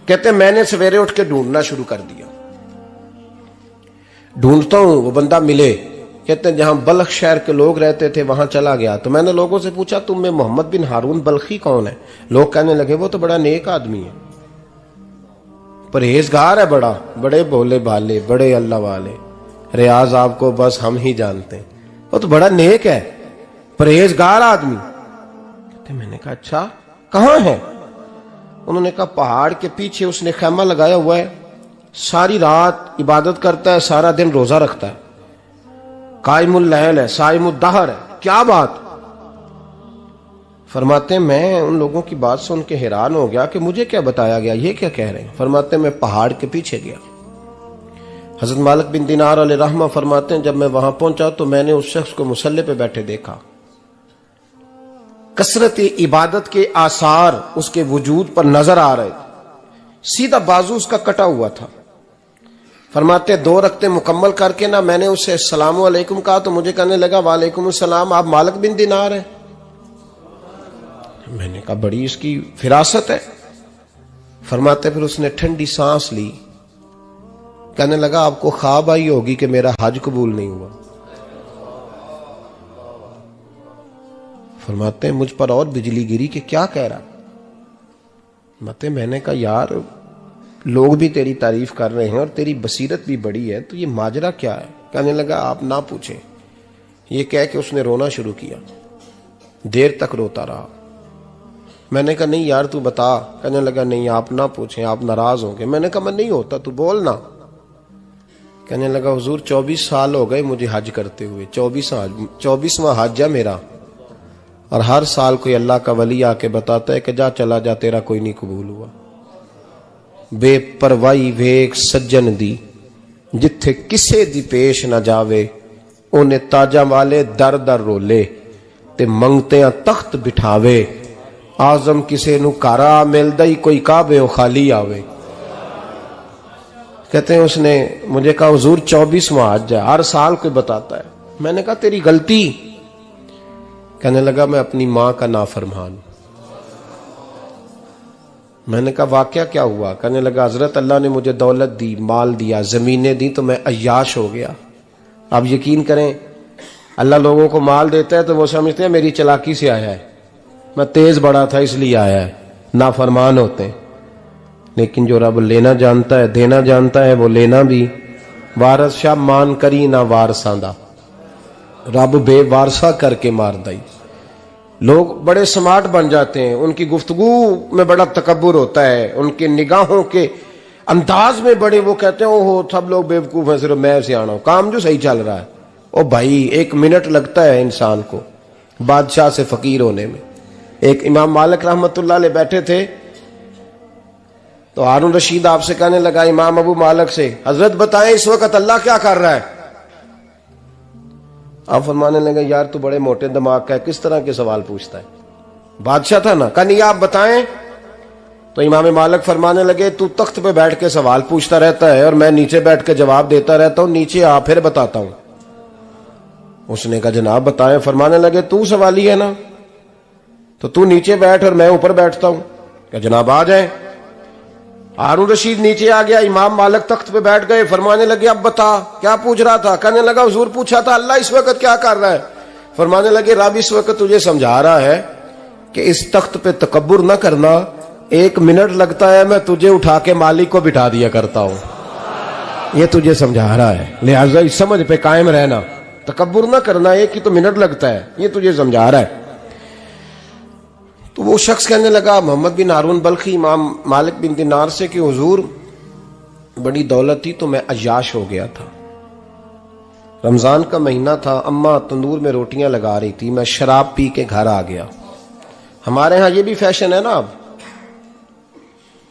कहते मैंने सवेरे उठ के ढूंढना शुरू कर दिया, ढूंढता हूं वो बंदा मिले। कहते जहां बल्ख शहर के लोग रहते थे वहां चला गया, तो मैंने लोगों से पूछा तुम में मोहम्मद बिन हारून बल्खी कौन है? लोग कहने लगे वो तो बड़ा नेक आदमी है, परहेजगार है, बड़े भोले भाले, बड़े अल्लाह वाले, रियाज आपको बस हम ही जानते हैं, वो तो बड़ा नेक है, परहेजगार आदमी। कहते मैंने कहा अच्छा कहां है? उन्होंने कहा पहाड़ के पीछे उसने खैमा लगाया हुआ है, सारी रात इबादत करता है, सारा दिन रोजा रखता है, कायमुल लैल है, साइमुद दहर है। क्या बात? फरमाते हैं मैं उन लोगों की बात सुन के हैरान हो गया कि मुझे क्या बताया गया, ये क्या कह रहे हैं। फरमाते हैं मैं पहाड़ के पीछे गया। हजरत मालिक बिन दिनार अलैहि रहमा फरमाते हैं जब मैं वहां पहुंचा तो मैंने उस शख्स को मुसल्ले पे बैठे देखा। कसरत इबादत के आसार उसके वजूद पर नजर आ रहे थे। सीधा बाजू उसका कटा हुआ था। फरमाते 2 रकते मुकम्मल करके ना मैंने उससे अस्सलामु अलैकुम कहा तो मुझे कहने लगा वालेकुम अस्सलाम, आप मालिक बिन दिनार हैं। मैंने कहा बड़ी इसकी फिरासत है। फरमाते फिर उसने ठंडी सांस ली, कहने लगा आपको ख्वाब आई होगी कि मेरा हज कबूल नहीं हुआ। फरमाते हैं मुझ पर और बिजली गिरी कि क्या कह रहा। फरमाते मैंने कहा यार लोग भी तेरी तारीफ कर रहे हैं और तेरी बसीरत भी बड़ी है, तो ये माजरा क्या है। कहने लगा आप ना पूछें। ये कह के उसने रोना शुरू किया, देर तक रोता रहा। मैंने कहा नहीं यार तू बता। कहने लगा नहीं आप ना पूछें, आप नाराज होंगे। मैंने कहा मैं नहीं होता, तू बोल ना। कहने लगा हुजूर 24 साल हो गए मुझे हज करते हुए, 24वां हज है मेरा, और हर साल कोई अल्लाह का वली आके बताता है कि जा चला जा तेरा कोई नहीं कबूल हुआ। बेपरवाही वेख सज्जन दी जिथे किसे दी पेश ना जावे, उन्हें ताजा वाले दर दर रोले ते मंगते तख्त बिठावे। आजम किसे नु कारा मिलदा ही कोई काबे खाली आवे। कहते हैं उसने मुझे कहा हुजूर 24वां हज है, हर साल कोई बताता है। मैंने कहा तेरी गलती। कहने लगा मैं अपनी मां का नाफरमान। मैंने कहा वाकया क्या हुआ। कहने लगा हजरत अल्लाह ने मुझे दौलत दी, माल दिया, जमीनें दी, तो मैं अय्याश हो गया। आप यकीन करें अल्लाह लोगों को माल देता है तो वो समझते हैं मेरी चालाकी से आया है, मैं तेज बड़ा था इसलिए आया है। नाफरमान होते हैं। लेकिन जो रब लेना जानता है, देना जानता है, वो लेना भी। वारस शाह मान करी ना वारसा दा, रब बेवारसा करके मार दई। लोग बड़े स्मार्ट बन जाते हैं, उनकी गुफ्तगू में बड़ा तकब्बुर होता है, उनके निगाहों के अंदाज में बड़े, वो कहते हैं ओहो सब लोग बेवकूफ है, सिर्फ मैं सियाना हूं, काम जो सही चल रहा है। ओ भाई 1 मिनट लगता है इंसान को बादशाह से फकीर होने में। एक इमाम मालिक रहमतुल्लाह अलैह बैठे थे तो हारून रशीद आपसे कहने लगा इमाम अबू मालिक से, हजरत बताएं इस वक्त अल्लाह क्या कर रहा है। आप फरमाने लगे यार तू बड़े मोटे दिमाग का है, किस तरह के सवाल पूछता है। बादशाह था ना, कहा नहीं आप बताएं। तो इमाम मालिक फरमाने लगे तू तख्त पे बैठ के सवाल पूछता रहता है और मैं नीचे बैठ के जवाब देता रहता हूं, नीचे आ फिर बताता हूं। उसने कहा जनाब बताएं। फरमाने लगे तू सवाली है ना, तो तू नीचे बैठ और मैं ऊपर बैठता हूं। कहा जनाब आ जाए। हारून रशीद नीचे आ गया, इमाम मालिक तख्त पे बैठ गए। फरमाने लगे अब बता क्या पूछ रहा था। कहने लगा हुजूर पूछा था अल्लाह इस वक्त क्या कर रहा है। फरमाने लगे रब इस वक्त तुझे समझा रहा है कि इस तख्त पे तकब्बुर न करना, 1 मिनट लगता है मैं तुझे उठा के मालिक को बिठा दिया करता हूं, ये तुझे समझा रहा है, लिहाजा इस समझ पे कायम रहना, तकब्बुर न करना, 1 ही तो मिनट लगता है, ये तुझे समझा रहा है। तो वो शख्स कहने लगा मोहम्मद बिन हारून बल्खी इमाम मालिक बिन दिनार से कि हुजूर बड़ी दौलत थी तो मैं अय्याश हो गया था। रमजान का महीना था, अम्मा तंदूर में रोटियां लगा रही थी, मैं शराब पी के घर आ गया। हमारे यहाँ ये भी फैशन है ना, अब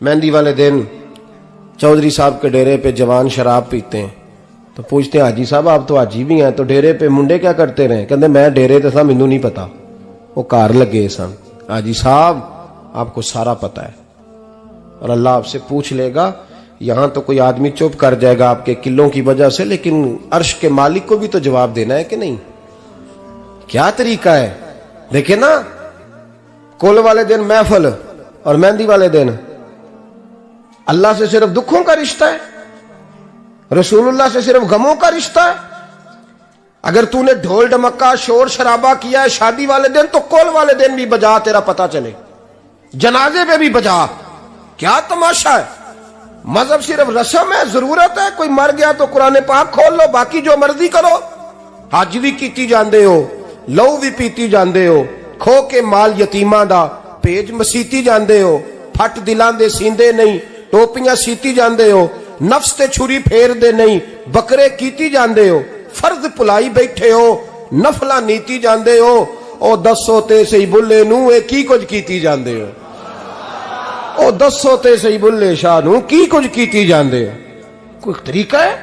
मेहंदी वाले दिन चौधरी साहब के डेरे पे जवान शराब पीते हैं तो पूछते हैं हाजी साहब आप तो हाजी भी हैं, तो डेरे पे मुंडे क्या करते रहे। कहते मैं डेरे तो सा मैनू नहीं पता, वो कार लगे सन। हाजी साहब आपको सारा पता है और अल्लाह आपसे पूछ लेगा। यहां तो कोई आदमी चुप कर जाएगा आपके किलों की वजह से, लेकिन अर्श के मालिक को भी तो जवाब देना है कि नहीं। क्या तरीका है देखे ना, कुल वाले दिन महफिल और मेहंदी वाले दिन अल्लाह से सिर्फ दुखों का रिश्ता है, रसूलुल्लाह से सिर्फ गमों का रिश्ता है। अगर तूने ढोल ढमक्का शोर शराबा किया है शादी वाले दिन तो कौल वाले दिन भी बजा, तेरा पता चले, जनाजे पे भी बजा। क्या तमाशा है। मजहब सिर्फ रस्म है, जरूरत है, कोई मर गया तो कुरान पाक खोल लो, बाकी जो मर्जी करो। हज भी कीती जांदे हो, लहू भी पीती जांदे हो, खो के माल यतीमा दा भेज मसीती जांदे हो, फट दिलां दे सींदे नहीं टोपियां सीती जांदे हो, नफ्स ते छुरी फेर दे नहीं बकरे कीती जांदे हो, फर्ज भुलाई बैठे हो, नफला नीति जांदे हो, ओ दसो ते सही बुल्ले नू ए की कुछ कीती जांदे हो, ओ दसो ते सही बुल्ले शाह नू की कुछ कीती जांदे हो। कोई तरीका है?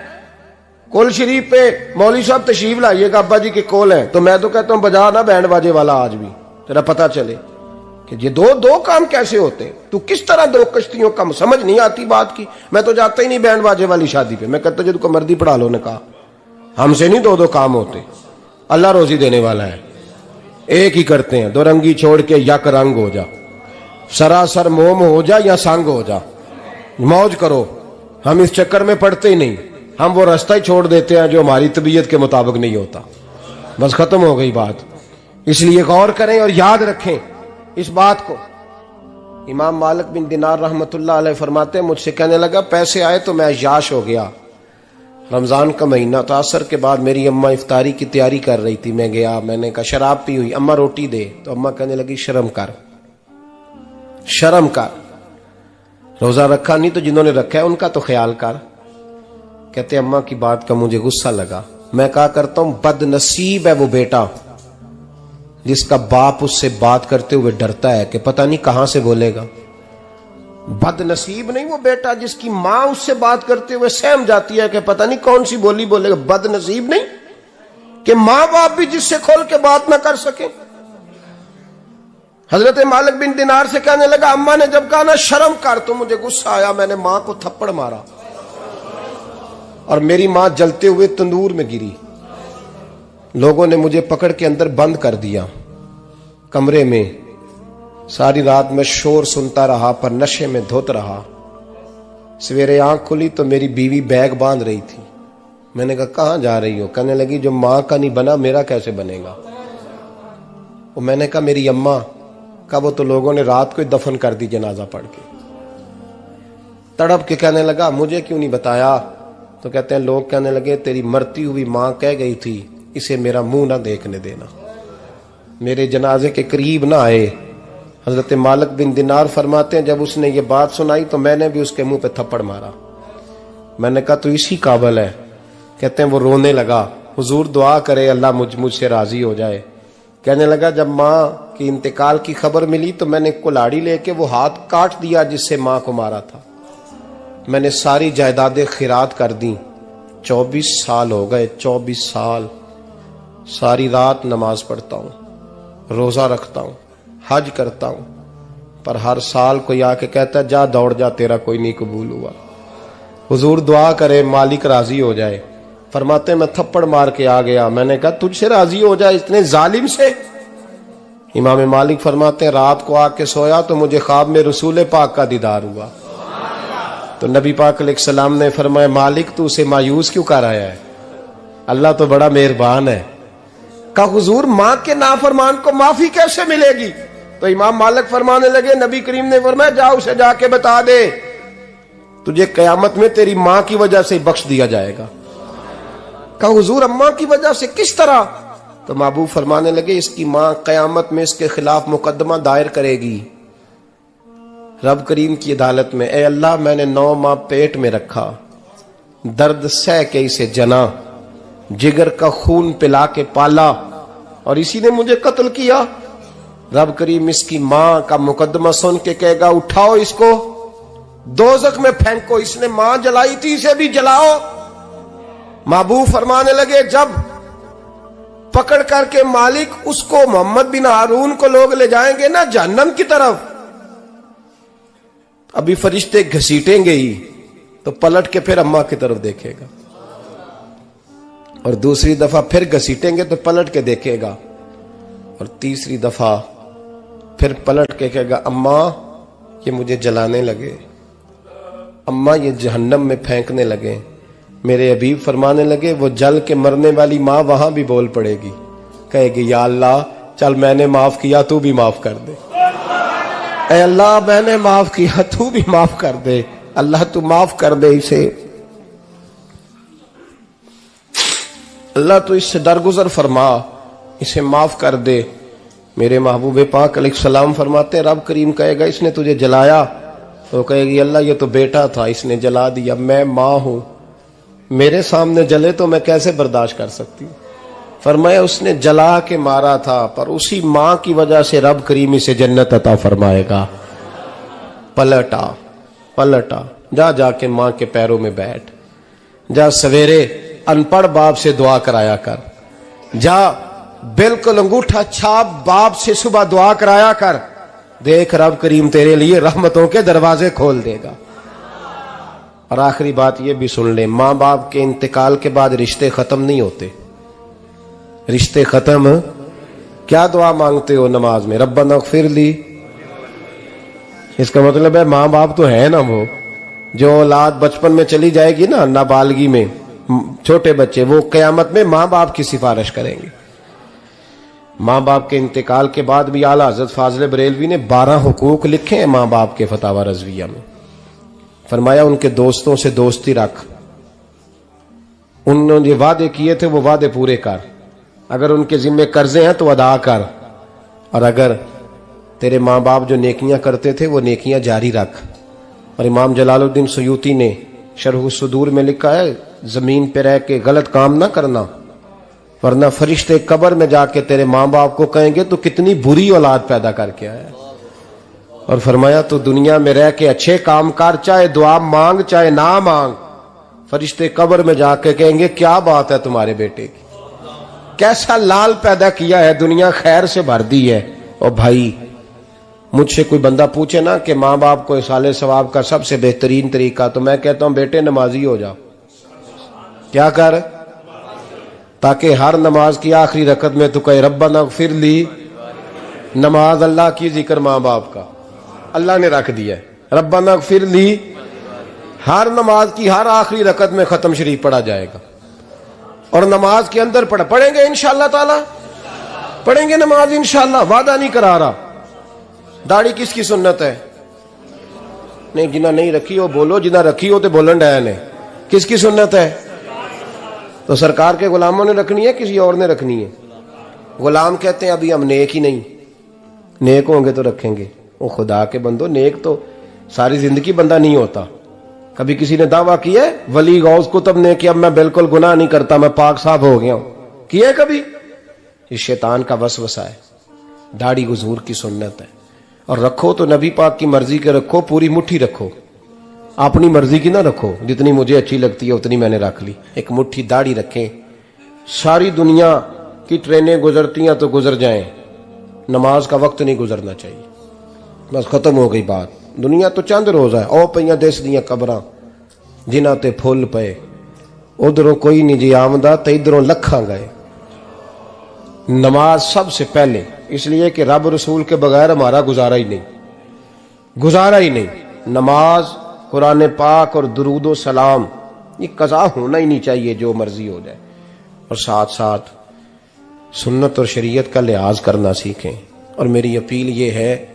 कोल शरीफ पे मौलवी साहब तशरीफ लाइएगा, अब्बा जी के कोल है, तो मैं तो कहता हूं बजा ना बैंड बाजे वाला आज भी, तेरा पता चले कि ये दो काम कैसे होते हैं। तू किस तरह दो कश्तियों का, समझ नहीं आती बात की। मैं तो जाता ही नहीं बैंड बाजे वाली शादी पे, मैं कहता जो तुमको मर्दी पढ़ा लो ने कहा, हमसे नहीं दो काम होते। अल्लाह रोजी देने वाला है, एक ही करते हैं, दो रंगी छोड़ के यक रंग हो जा, सरासर मोम हो जा या संग हो जा, मौज करो। हम इस चक्कर में पड़ते ही नहीं, हम वो रास्ता ही छोड़ देते हैं जो हमारी तबीयत के मुताबिक नहीं होता, बस खत्म हो गई बात। इसलिए गौर करें और याद रखें इस बात को। इमाम मालिक बिन दिनार रहमतुल्लाह अलैह फरमाते हैं, मुझसे कहने लगा पैसे आए तो मैं अय्याश हो गया। रमजान का महीना था, असर के बाद मेरी अम्मा इफ्तारी की तैयारी कर रही थी, मैं गया, मैंने कहा शराब पी हुई, अम्मा रोटी दे, तो अम्मा कहने लगी शर्म कर, शर्म कर, रोजा रखा नहीं तो जिन्होंने रखा है उनका तो ख्याल कर। कहते अम्मा की बात का मुझे गुस्सा लगा। मैं कहा करता हूं बदनसीब है वो बेटा जिसका बाप उससे बात करते हुए डरता है कि पता नहीं कहां से बोलेगा। बदनसीब नहीं वो बेटा जिसकी मां उससे बात करते हुए सहम जाती है कि पता नहीं कौन सी बोली बोलेगा। बदनसीब नहीं कि मां बाप भी जिससे खोल के बात ना कर सके। हजरत मालिक बिन दिनार से कहने लगा, अम्मा ने जब कहा ना शर्म कर, तो मुझे गुस्सा आया, मैंने मां को थप्पड़ मारा और मेरी मां जलते हुए तंदूर में गिरी। लोगों ने मुझे पकड़ के अंदर बंद कर दिया कमरे में। सारी रात मैं शोर सुनता रहा पर नशे में धुत रहा। सवेरे आंख खुली तो मेरी बीवी बैग बांध रही थी। मैंने कहा कहां जा रही हो? कहने लगी जो मां का नहीं बना मेरा कैसे बनेगा। वो मैंने कहा मेरी अम्मा का, वो तो लोगों ने रात को ही दफन कर दी जनाजा पढ़ के। तड़प के कहने लगा मुझे क्यों नहीं बताया? तो कहते हैं लोग कहने लगे तेरी मरती हुई मां कह गई थी इसे मेरा मुंह ना देखने देना, मेरे जनाजे के करीब ना आए। हजरत मालिक बिन दिनार फरमाते हैं जब उसने ये बात सुनाई तो मैंने भी उसके मुंह पे थप्पड़ मारा। मैंने कहा तो इसी काबिल है। कहते हैं वो रोने लगा, हुजूर दुआ करे अल्लाह मुझसे राजी हो जाए। कहने लगा जब मां की इंतकाल की खबर मिली तो मैंने कुल्हाड़ी लेके वो हाथ काट दिया जिससे मां को मारा था। मैंने सारी जायदादें खिरात कर दी। 24 साल हो गए, 24 साल। सारी रात नमाज पढ़ता हूं, रोजा रखता हूं, हज करता हूं, पर हर साल कोई आके कहता है जा दौड़ जा तेरा कोई नहीं कबूल हुआ। हुजूर दुआ करे मालिक राजी हो जाए। फरमाते मैं थप्पड़ मार के आ गया। मैंने कहा तुझसे राजी हो जाए इतने जालिम से? इमाम मालिक फरमाते हैं रात को आके सोया तो मुझे ख्वाब में रसूल पाक का दीदार हुआ। तो नबी पाक अलैहिस्सलाम ने फरमाया मालिक तू उसे मायूस क्यों कर आया है? अल्लाह तो बड़ा मेहरबान है। कहा हुजूर मां के नाफरमान को माफी कैसे मिलेगी? तो इमाम मालिक फरमाने लगे नबी करीम ने फरमाया जा उसे जाके बता दे तुझे कयामत में तेरी मां की वजह से बख्श दिया जाएगा। कहा हुजूर अम्मा की वजह से किस तरह? तो महबूब फरमाने लगे इसकी मां कयामत में इसके खिलाफ मुकदमा दायर करेगी रब करीम की अदालत में। ए अल्लाह मैंने 9 माह पेट में रखा, दर्द सह के इसे जना, जिगर का खून पिला के पाला और इसी ने मुझे कत्ल किया। रब करीम इसकी मां का मुकदमा सुन के कहेगा उठाओ इसको दोजख में फेंको, इसने मां जलाई थी इसे भी जलाओ। महबूब फरमाने लगे जब पकड़ करके मालिक उसको मोहम्मद बिन हारून को लोग ले जाएंगे ना जहन्नम की तरफ, अभी फरिश्ते घसीटेंगे ही तो पलट के फिर अम्मा की तरफ देखेगा और दूसरी दफा फिर घसीटेंगे तो पलट के देखेगा और तीसरी दफा फिर पलट के कहेगा अम्मा ये मुझे जलाने लगे, अम्मा ये जहन्नम में फेंकने लगे। मेरे हबीब फरमाने लगे वो जल के मरने वाली मां वहां भी बोल पड़ेगी, कहेगी या अल्लाह चल मैंने माफ किया तू भी माफ कर दे। ऐ अल्लाह मैंने माफ किया तू भी माफ कर दे, अल्लाह तू माफ कर दे इसे, अल्लाह तू इससे दरगुजर फरमा, इसे माफ कर दे। मेरे महबूब पाक अलैहिस्सलाम फरमाते रब करीम कहेगा इसने तुझे जलाया, तो कहेगी अल्लाह ये तो बेटा था इसने जला दिया, मैं मां हूं, मेरे सामने जले तो मैं कैसे बर्दाश्त कर सकती हूं। फरमाया उसने जला के मारा था, पर उसी मां की वजह से रब करीम इसे जन्नत अता फरमाएगा। पलटा पलटा, जा जाके मां के पैरों में बैठ, जा सवेरे अनपढ़ बाप से दुआ कराया कर, जा बिल्कुल अंगूठा छाप बाप से सुबह दुआ कराया कर, देख रब करीम तेरे लिए रहमतों के दरवाजे खोल देगा। और आखिरी बात ये भी सुन ले, मां बाप के इंतकाल के बाद रिश्ते खत्म नहीं होते। रिश्ते खत्म, क्या दुआ मांगते हो नमाज में? रब्बना इग़फिरली। इसका मतलब है मां बाप तो है ना, वो जो औलाद बचपन में चली जाएगी ना, नाबालगी में, छोटे बच्चे, वो कयामत में मां बाप की सिफारिश करेंगे। मां बाप के इंतकाल के बाद भी आला हजरत फाजिल बरेलवी ने 12 हुकूक लिखे हैं मां बाप के फतावा रज़विया में। फरमाया उनके दोस्तों से दोस्ती रख, उन्होंने जो वादे किए थे वो वादे पूरे कर, अगर उनके जिम्मे कर्जे हैं तो अदा कर, और अगर तेरे माँ बाप जो नेकियां करते थे वो नेकियां जारी रख। और इमाम जलालुद्दीन सुयूती ने शरह सुदूर में लिखा है, जमीन पे रह के गलत काम ना करना, वरना फरिश्ते कब्र में जाके तेरे माँ बाप को कहेंगे तो कितनी बुरी औलाद पैदा करके आया। और फरमाया तो दुनिया में रह के अच्छे काम कर, चाहे दुआ मांग चाहे ना मांग, फरिश्ते कब्र में जाके कहेंगे क्या बात है तुम्हारे बेटे की, कैसा लाल पैदा किया है, दुनिया खैर से भर दी है। और भाई मुझसे कोई बंदा पूछे ना कि माँ बाप को इसाले सवाब का सबसे बेहतरीन तरीका, तो मैं कहता हूं बेटे नमाजी हो जाओ। क्या कर, ताकि हर नमाज की आखिरी रकत में तो कहे रब्बना इग़फिरली। नमाज अल्लाह की, जिक्र माँ बाप का अल्लाह ने रख दिया है, रब्बना इग़फिरली हर नमाज की हर आखिरी रकत में खत्म शरीफ पढ़ा जाएगा। और नमाज के अंदर पढ़ेंगे इंशाअल्लाह ताला, पढ़ेंगे नमाज इंशाअल्लाह, वादा नहीं करा रहा। दाढ़ी किसकी सुन्नत है? नहीं, जिन्हें नहीं रखी हो बोलो, जिन्हें रखी हो तो बोलन डाया ने। किसकी सुन्नत है? तो सरकार के गुलामों ने रखनी है, किसी और ने रखनी है? गुलाम कहते हैं अभी हम नेक ही नहीं, नेक होंगे तो रखेंगे। वो खुदा के बंदो, नेक तो सारी जिंदगी बंदा नहीं होता। कभी किसी ने दावा किया है वली गौस कुतुब ने कि अब मैं बिल्कुल गुनाह नहीं करता, मैं पाक साफ हो गया हूं? किया है कभी? ये शैतान का वसवसा है। दाढ़ी हुजूर की सुन्नत है, और रखो तो नबी पाक की मर्जी के रखो, पूरी मुट्ठी रखो, अपनी मर्जी की ना रखो। जितनी मुझे अच्छी लगती है उतनी मैंने रख ली। एक मुट्ठी दाढ़ी रखें, सारी दुनिया की ट्रेनें गुजरती हैं तो गुजर जाएं, नमाज का वक्त नहीं गुजरना चाहिए। बस खत्म हो गई बात। दुनिया तो चंद रोज है, ओ पईयां देश दियां कबरां जिन्हां ते फुल पे, उधरों कोई नहीं जी आमदा ते इधरों लखां गए। नमाज सबसे पहले, इसलिए कि रब रसूल के बगैर हमारा गुजारा ही नहीं, गुजारा ही नहीं। नमाज, कुरान पाक और दुरूद सलाम, ये कज़ा होना ही नहीं चाहिए, जो मर्जी हो जाए। और साथ साथ सुन्नत और शरीयत का लिहाज करना सीखें। और मेरी अपील ये है,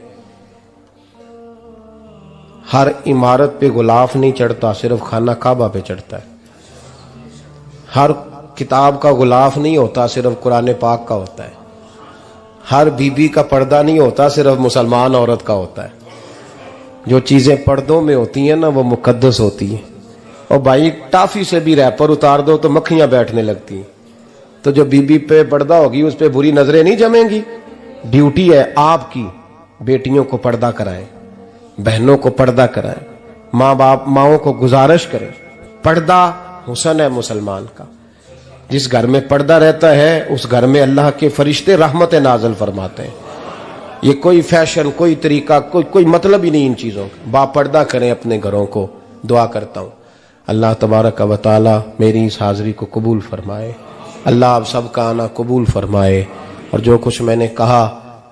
हर इमारत पे गुलाफ नहीं चढ़ता, सिर्फ खाना काबा पे चढ़ता है। हर किताब का गुलाफ नहीं होता, सिर्फ कुरान पाक का होता है। हर बीबी का पर्दा नहीं होता, सिर्फ मुसलमान औरत का होता है। जो चीजें पर्दों में होती हैं ना, वो मुकद्दस होती हैं। और भाई टाफी से भी रैपर उतार दो तो मक्खियां बैठने लगती हैं। तो जो बीबी पे पर्दा होगी उस पे बुरी नजरें नहीं जमेंगी। ड्यूटी है आपकी, बेटियों को पर्दा कराएं, बहनों को पर्दा कराएं, माँ बाप माओं को गुजारिश करें। पर्दा हुस्न है मुसलमान का। जिस घर में पर्दा रहता है उस घर में अल्लाह के फरिश्ते रहमत नाज़िल फरमाते हैं। ये कोई फैशन, कोई तरीका, कोई मतलब ही नहीं इन चीजों का। बापर्दा करें अपने घरों को। दुआ करता हूँ अल्लाह तबारक व तआला मेरी इस हाजिरी को कबूल फरमाए। अल्लाह आप सबका आना कबूल फरमाए। और जो कुछ मैंने कहा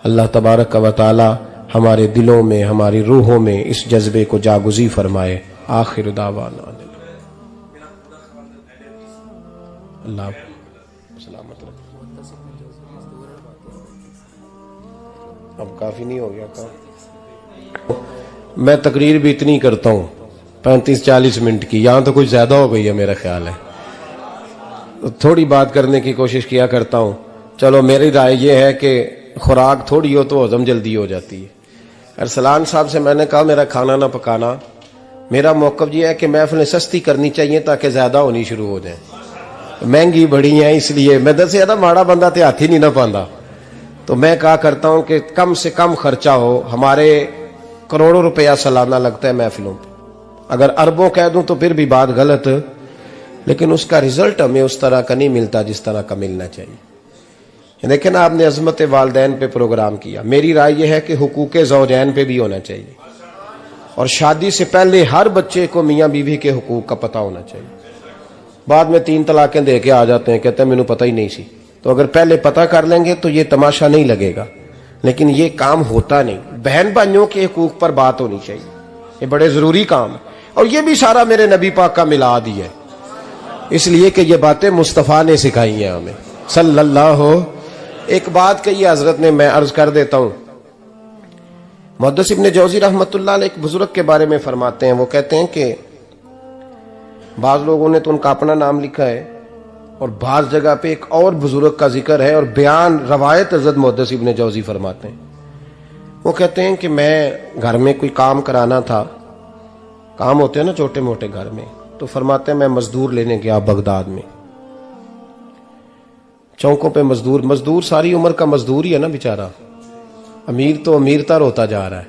अल्लाह तबारक व तआला हमारे दिलों में, हमारी रूहों में इस जज्बे को जागुज़ी फरमाए। आखिर दावाना अल्लाह सलामत रखे। अब काफी नहीं हो गया काम? मैं तकरीर भी इतनी करता हूँ 35-40 मिनट की, यहां तो कुछ ज्यादा हो गई है मेरा ख्याल है। तो थोड़ी बात करने की कोशिश किया करता हूँ। चलो मेरी राय ये है कि खुराक थोड़ी हो तो हजम जल्दी हो जाती है। अरसलान साहब से मैंने कहा मेरा खाना ना पकाना। मेरा मौक़िफ़ ये है कि महफ़िलें सस्ती करनी चाहिए ताकि ज्यादा होनी शुरू हो जाए। महंगी बड़ी है, इसलिए मैं दस ज्यादा माड़ा बंदा ते हाथ ही नहीं ना पाता। तो मैं कहा करता हूं कि कम से कम खर्चा हो। हमारे करोड़ों रुपया सालाना लगता है महफिलों पे, अगर अरबों कह दूं तो फिर भी बात गलत, लेकिन उसका रिजल्ट हमें उस तरह का नहीं मिलता जिस तरह का मिलना चाहिए। देखें ना, आपने अजमत वालदैन पे प्रोग्राम किया, मेरी राय यह है कि हुकूक ज़ौजैन पे भी होना चाहिए, और शादी से पहले हर बच्चे को मियाँ बीवी के हुकूक का पता होना चाहिए। बाद में 3 तलाकें दे के आ जाते हैं, कहते हैं मैंने पता ही नहीं सी। तो अगर पहले पता कर लेंगे तो ये तमाशा नहीं लगेगा, लेकिन ये काम होता नहीं। बहन भाइयों के हुकूक पर बात होनी चाहिए, ये बड़े जरूरी काम है, और ये भी सारा मेरे नबी पाक का मिलाद ही है, इसलिए कि ये बातें मुस्तफ़ा ने सिखाई हैं हमें सल्लल्लाहु। एक बात कही हजरत ने, मैं अर्ज कर देता हूं। मुहद्दिस इब्न जौजी रहमतुल्लाह अलैह एक बुजुर्ग के बारे में फरमाते हैं, वो कहते हैं कि बाज लोगों ने तो उनका अपना नाम लिखा है, और बाज जगह पे एक और बुजुर्ग का जिक्र है, और बयान रवायत हजरत मुहद्दिस इब्न जौजी फरमाते हैं। वो कहते हैं कि मैं घर में कोई काम कराना था, काम होते हैं ना छोटे मोटे घर में, तो फरमाते हैं मैं मजदूर लेने गया बगदाद में। चौकों पे मजदूर सारी उम्र का मजदूर ही है ना बेचारा। अमीर तो अमीरतर होता जा रहा है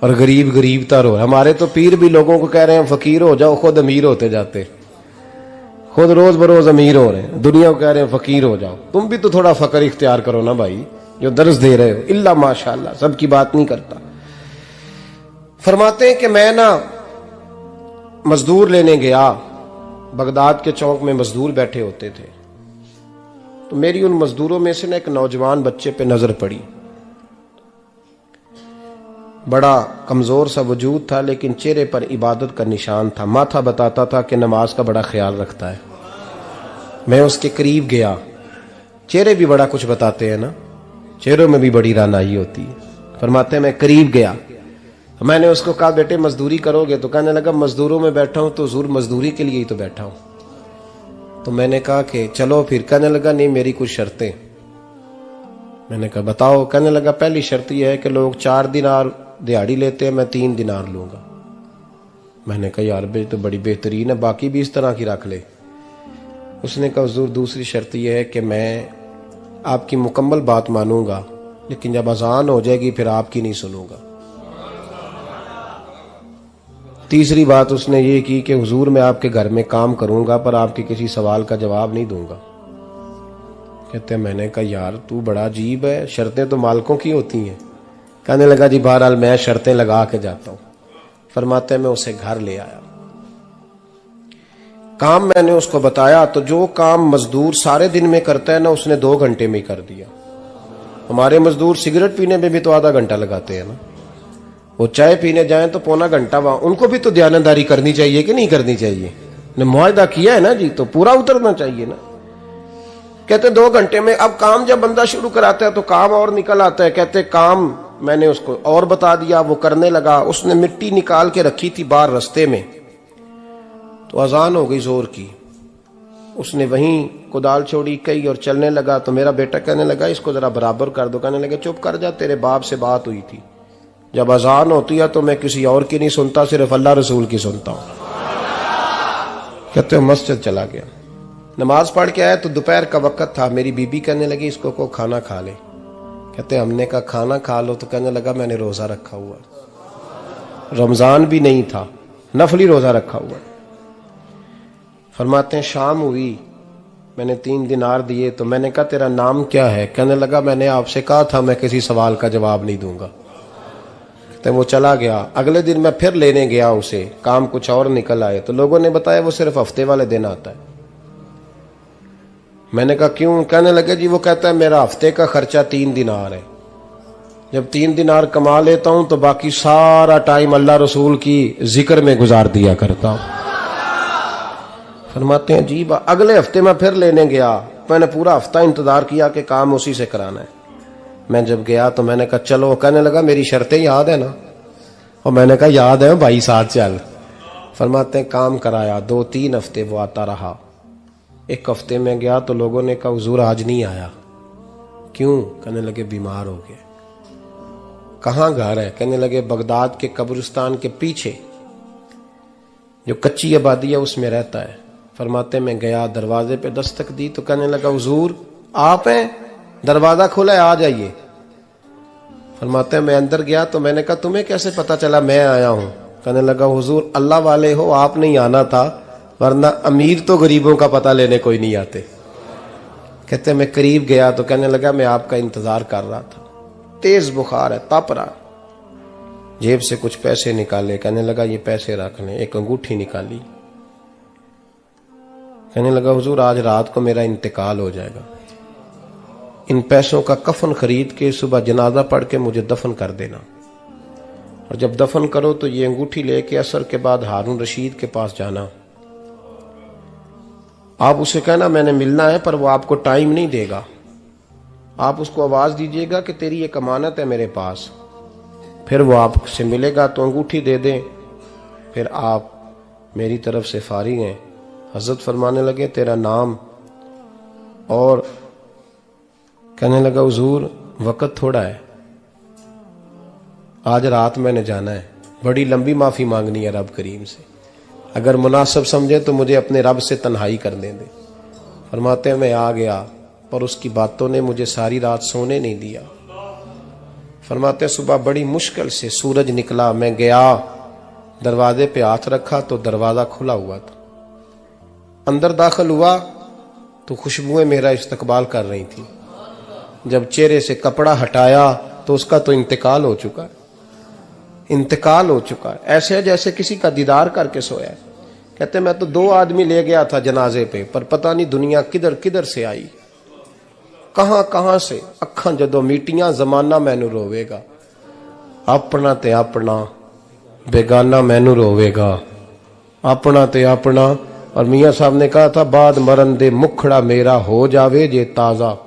और गरीब गरीबतर हो रहा है। हमारे तो पीर भी लोगों को कह रहे हैं फकीर हो जाओ, खुद अमीर होते जाते, खुद रोज बरोज अमीर हो रहे हैं, दुनिया को कह रहे हैं फकीर हो जाओ। तुम भी तो थोड़ा फकर इख्तियार करो ना भाई, जो दर्ज दे रहे हो। इल्ला माशाअल्लाह, सबकी बात नहीं करता। फरमाते हैं कि मैं ना मजदूर लेने गया, बगदाद के चौक में मजदूर बैठे होते थे, तो मेरी उन मजदूरों में से ना एक नौजवान बच्चे पे नजर पड़ी। बड़ा कमजोर सा वजूद था, लेकिन चेहरे पर इबादत का निशान था, माथा बताता था कि नमाज का बड़ा ख्याल रखता है। मैं उसके करीब गया, चेहरे भी बड़ा कुछ बताते हैं ना, चेहरों में भी बड़ी रानाई होती है। फरमाते हैं मैं करीब गया, मैंने उसको कहा बेटे मजदूरी करोगे? तो कहने लगा मजदूरों में बैठा हूं तो हुजूर मजदूरी के लिए ही तो बैठा हूं। तो मैंने कहा कि चलो फिर। कहने लगा नहीं मेरी कुछ शर्तें। मैंने कहा बताओ? कहने लगा पहली शर्त यह है कि लोग 4 दिनार दिहाड़ी लेते हैं, मैं 3 दिनार लूंगा। मैंने कहा यार बे तो बड़ी बेहतरीन है, बाकी भी इस तरह की रख ले। उसने कहा हुजूर दूसरी शर्त यह है कि मैं आपकी मुकम्मल बात मानूंगा, लेकिन जब अजान हो जाएगी फिर आपकी नहीं सुनूंगा। तीसरी बात उसने ये की कि हुजूर मैं आपके घर में काम करूंगा पर आपके किसी सवाल का जवाब नहीं दूंगा। कहते हैं मैंने कहा यार तू बड़ा अजीब है, शर्तें तो मालिकों की होती हैं। कहने लगा जी बहरहाल मैं शर्तें लगा के जाता हूं। फरमाते हैं मैं उसे घर ले आया, काम मैंने उसको बताया, तो जो काम मजदूर सारे दिन में करता है ना उसने 2 घंटे में कर दिया। हमारे मजदूर सिगरेट पीने में भी तो आधा घंटा लगाते हैं ना, वो चाय पीने जाएं तो पौना घंटा वहां। उनको भी तो दयानतदारी करनी चाहिए कि नहीं करनी चाहिए? ने मुआहदा किया है ना जी, तो पूरा उतरना चाहिए ना। कहते 2 घंटे में। अब काम जब बंदा शुरू कराता है तो काम और निकल आता है। कहते काम मैंने उसको और बता दिया, वो करने लगा। उसने मिट्टी निकाल के रखी थी बाहर रास्ते में, तो अजान हो गई जोर की। उसने वहीं कुदाल छोड़ी कई और चलने लगा। तो मेरा बेटा कहने लगा इसको जरा बराबर कर दो। कहने लगा चुप कर जा, तेरे बाप से बात हुई थी, जब अजान होती है तो मैं किसी और की नहीं सुनता, सिर्फ अल्लाह रसूल की सुनता हूं। कहते हो मस्जिद चला गया, नमाज पढ़ के आया तो दोपहर का वक्त था। मेरी बीबी कहने लगी इसको को खाना खा ले। कहते हमने कहा खाना खा लो, तो कहने लगा मैंने रोजा रखा हुआ, रमजान भी नहीं था, नफली रोजा रखा हुआ। फरमाते हैं शाम हुई, मैंने 3 दिनार दिए, तो मैंने कहा तेरा नाम क्या है? कहने लगा मैंने आपसे कहा था मैं किसी सवाल का जवाब नहीं दूंगा। तो वो चला गया। अगले दिन मैं फिर लेने गया उसे, काम कुछ और निकल आए, तो लोगों ने बताया वो सिर्फ हफ्ते वाले दिन आता है। मैंने कहा क्यों? कहने लगे जी वो कहता है मेरा हफ्ते का खर्चा 3 दिनार है, जब 3 दिनार कमा लेता हूं तो बाकी सारा टाइम अल्लाह रसूल की जिक्र में गुजार दिया करता हूं। फरमाते हैं जी अगले हफ्ते मैं फिर लेने गया, मैंने पूरा हफ्ता इंतजार किया कि काम उसी से कराना है। मैं जब गया तो मैंने कहा चलो। कहने लगा मेरी शर्तें याद है ना? और मैंने कहा याद है भाई साथ चल। फरमाते हैं काम कराया, 2-3 हफ्ते वो आता रहा। एक हफ्ते में गया तो लोगों ने कहा हुजूर आज नहीं आया। क्यों? कहने लगे बीमार हो गए। कहाँ घर है? कहने लगे बगदाद के कब्रिस्तान के पीछे जो कच्ची आबादी है उसमें रहता है। फरमाते मैं गया, दरवाजे पे दस्तक दी तो कहने लगा हुजूर आप हैं? दरवाजा खुला है, आ जाइए। फरमाते मैं अंदर गया तो मैंने कहा तुम्हें कैसे पता चला मैं आया हूं? कहने लगा हुजूर अल्लाह वाले हो, आप नहीं आना था, वरना अमीर तो गरीबों का पता लेने कोई नहीं आते। कहते मैं करीब गया तो कहने लगा मैं आपका इंतजार कर रहा था, तेज बुखार है, तप रहा। जेब से कुछ पैसे निकाले, कहने लगा ये पैसे रख लें। एक अंगूठी निकाली, कहने लगा हुजूर आज रात को मेरा इंतकाल हो जाएगा, इन पैसों का कफन खरीद के सुबह जनाजा पढ़ के मुझे दफन कर देना, और जब दफन करो तो ये अंगूठी लेके असर के बाद हारून रशीद के पास जाना, आप उसे कहना मैंने मिलना है पर वो आपको टाइम नहीं देगा, आप उसको आवाज दीजिएगा कि तेरी एक अमानत है मेरे पास, फिर वो आपसे मिलेगा तो अंगूठी दे दें, फिर आप मेरी तरफ से फारिग हैं। हजरत फरमाने लगे तेरा नाम? और कहने लगा हुजूर वक्त थोड़ा है, आज रात मैंने जाना है, बड़ी लंबी माफी मांगनी है रब करीम से, अगर मुनासिब समझे तो मुझे अपने रब से तन्हाई करने दे। फरमाते हैं मैं आ गया पर उसकी बातों ने मुझे सारी रात सोने नहीं दिया। फरमाते सुबह बड़ी मुश्किल से सूरज निकला, मैं गया दरवाजे पे हाथ रखा तो दरवाजा खुला हुआ था, अंदर दाखिल हुआ तो खुशबुएं मेरा इस्तकबाल कर रही थी। जब चेहरे से कपड़ा हटाया तो उसका तो इंतकाल हो चुका है, इंतकाल हो चुका है, ऐसे जैसे किसी का दीदार करके सोया है। कहते मैं तो 2 आदमी ले गया था जनाजे पे, पर पता नहीं दुनिया किधर किधर से आई, कहां कहां से। अखां जदों मीटियां जमाना मैनू रोवेगा, अपना ते अपना बेगाना मैनू रोवेगा, अपना ते अपना। और मियां साहब ने कहा था बाद मरन दे मुखड़ा मेरा हो जावे जे ताजा,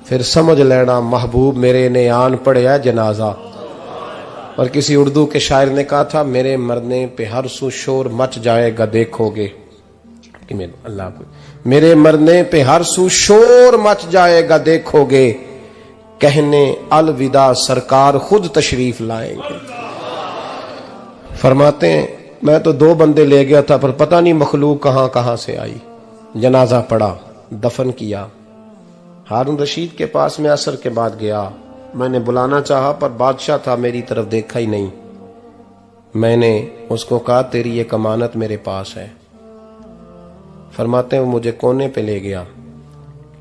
फिर समझ लेना महबूब मेरे ने आन पड़िया जनाजा। और किसी उर्दू के शायर ने कहा था मेरे मरने पे हर सू शोर मच जाएगा देखोगे, कि अल्लाह मेरे मरने पे हर सू शोर मच जाएगा देखोगे, कहने अलविदा सरकार खुद तशरीफ लाएंगे। फरमाते हैं मैं तो 2 बंदे ले गया था पर पता नहीं मखलूक कहां कहां से आई। जनाजा पड़ा, दफन किया। हारून रशीद के पास में असर के बाद गया, मैंने बुलाना चाहा पर बादशाह था, मेरी तरफ देखा ही नहीं। मैंने उसको कहा तेरी एक अमानत मेरे पास है। फरमाते हैं वो मुझे कोने पे ले गया,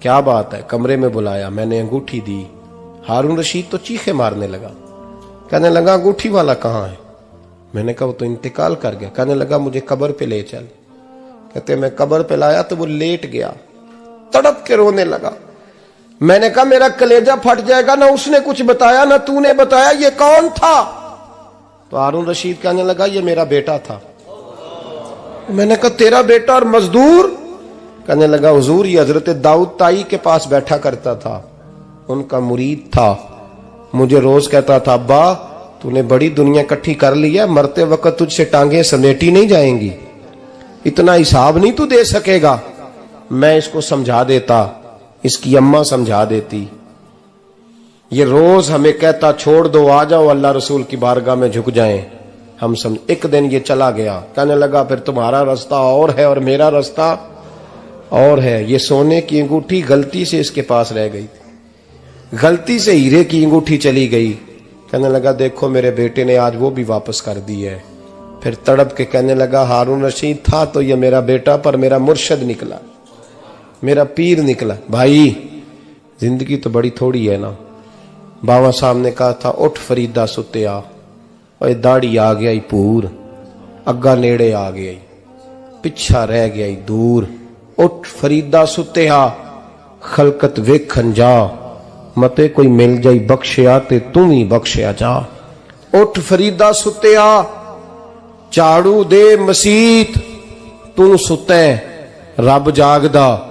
क्या बात है, कमरे में बुलाया, मैंने अंगूठी दी। हारून रशीद तो चीखे मारने लगा, कहने लगा अंगूठी वाला कहाँ है? मैंने कहा वो तो इंतकाल कर गया। कहने लगा मुझे कब्र पे ले चल। कहते मैं कब्र पे लाया तो वो लेट गया, तड़प के रोने लगा। मैंने कहा मेरा कलेजा फट जाएगा, ना उसने कुछ बताया ना तूने बताया, ये कौन था? तो हारून रशीद कहने लगा ये मेरा बेटा था। मैंने कहा तेरा बेटा और मजदूर? कहने लगा हुजूर ये हजरत दाऊद ताई के पास बैठा करता था, उनका मुरीद था, मुझे रोज कहता था अब्बा तूने बड़ी दुनिया इकट्ठी कर ली है, मरते वक्त तुझसे टांगे समेटी नहीं जाएंगी, इतना हिसाब नहीं तू दे सकेगा। मैं इसको समझा देता, इसकी अम्मा समझा देती। ये रोज हमें कहता छोड़ दो आ जाओ अल्लाह रसूल की बारगाह में झुक जाएं, हम समझ। एक दिन ये चला गया, कहने लगा फिर तुम्हारा रास्ता और है और मेरा रास्ता और है। ये सोने की अंगूठी गलती से इसके पास रह गई थी, गलती से हीरे की अंगूठी चली गई। कहने लगा देखो मेरे बेटे ने आज वो भी वापस कर दी है। फिर तड़प के कहने लगा हारून रशीद था तो ये मेरा बेटा, पर मेरा मुर्शद निकला, मेरा पीर निकला। भाई जिंदगी तो बड़ी थोड़ी है ना। बाबा साहब ने कहा था उठ फरीदा सुत्या, और दाढ़ी आ गया ही पूर, अग्गा नेड़े आ गया ही, पिछा रह गया ही दूर। उठ फरीदा सुत्या खलकत वेखन जा, मते कोई मिल जाई बख्शिया ते तू भी बख्शिया जा। उठ फरीदा सुत्या झाड़ू दे मसीत, तू सुते रब जागदा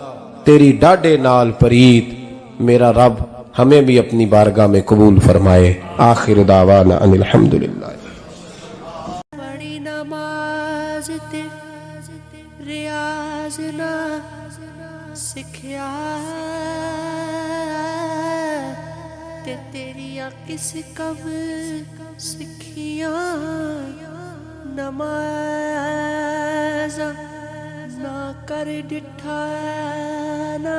तेरी डाडे नाल परीत। मेरा रब हमें भी अपनी बारगाह में कबूल फरमाए। आखिर दावाना अनिल हम्दुलिल्लाह। बड़ी नमाज ते रियाज ना सिखिया ते तेरिया किस कब सिखिया नमाज ना कर डिठा ना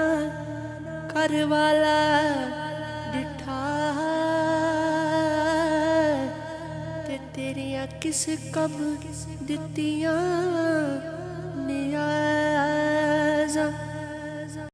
कर वाला डिठा ते तेरिया किस कम दित्तियां निया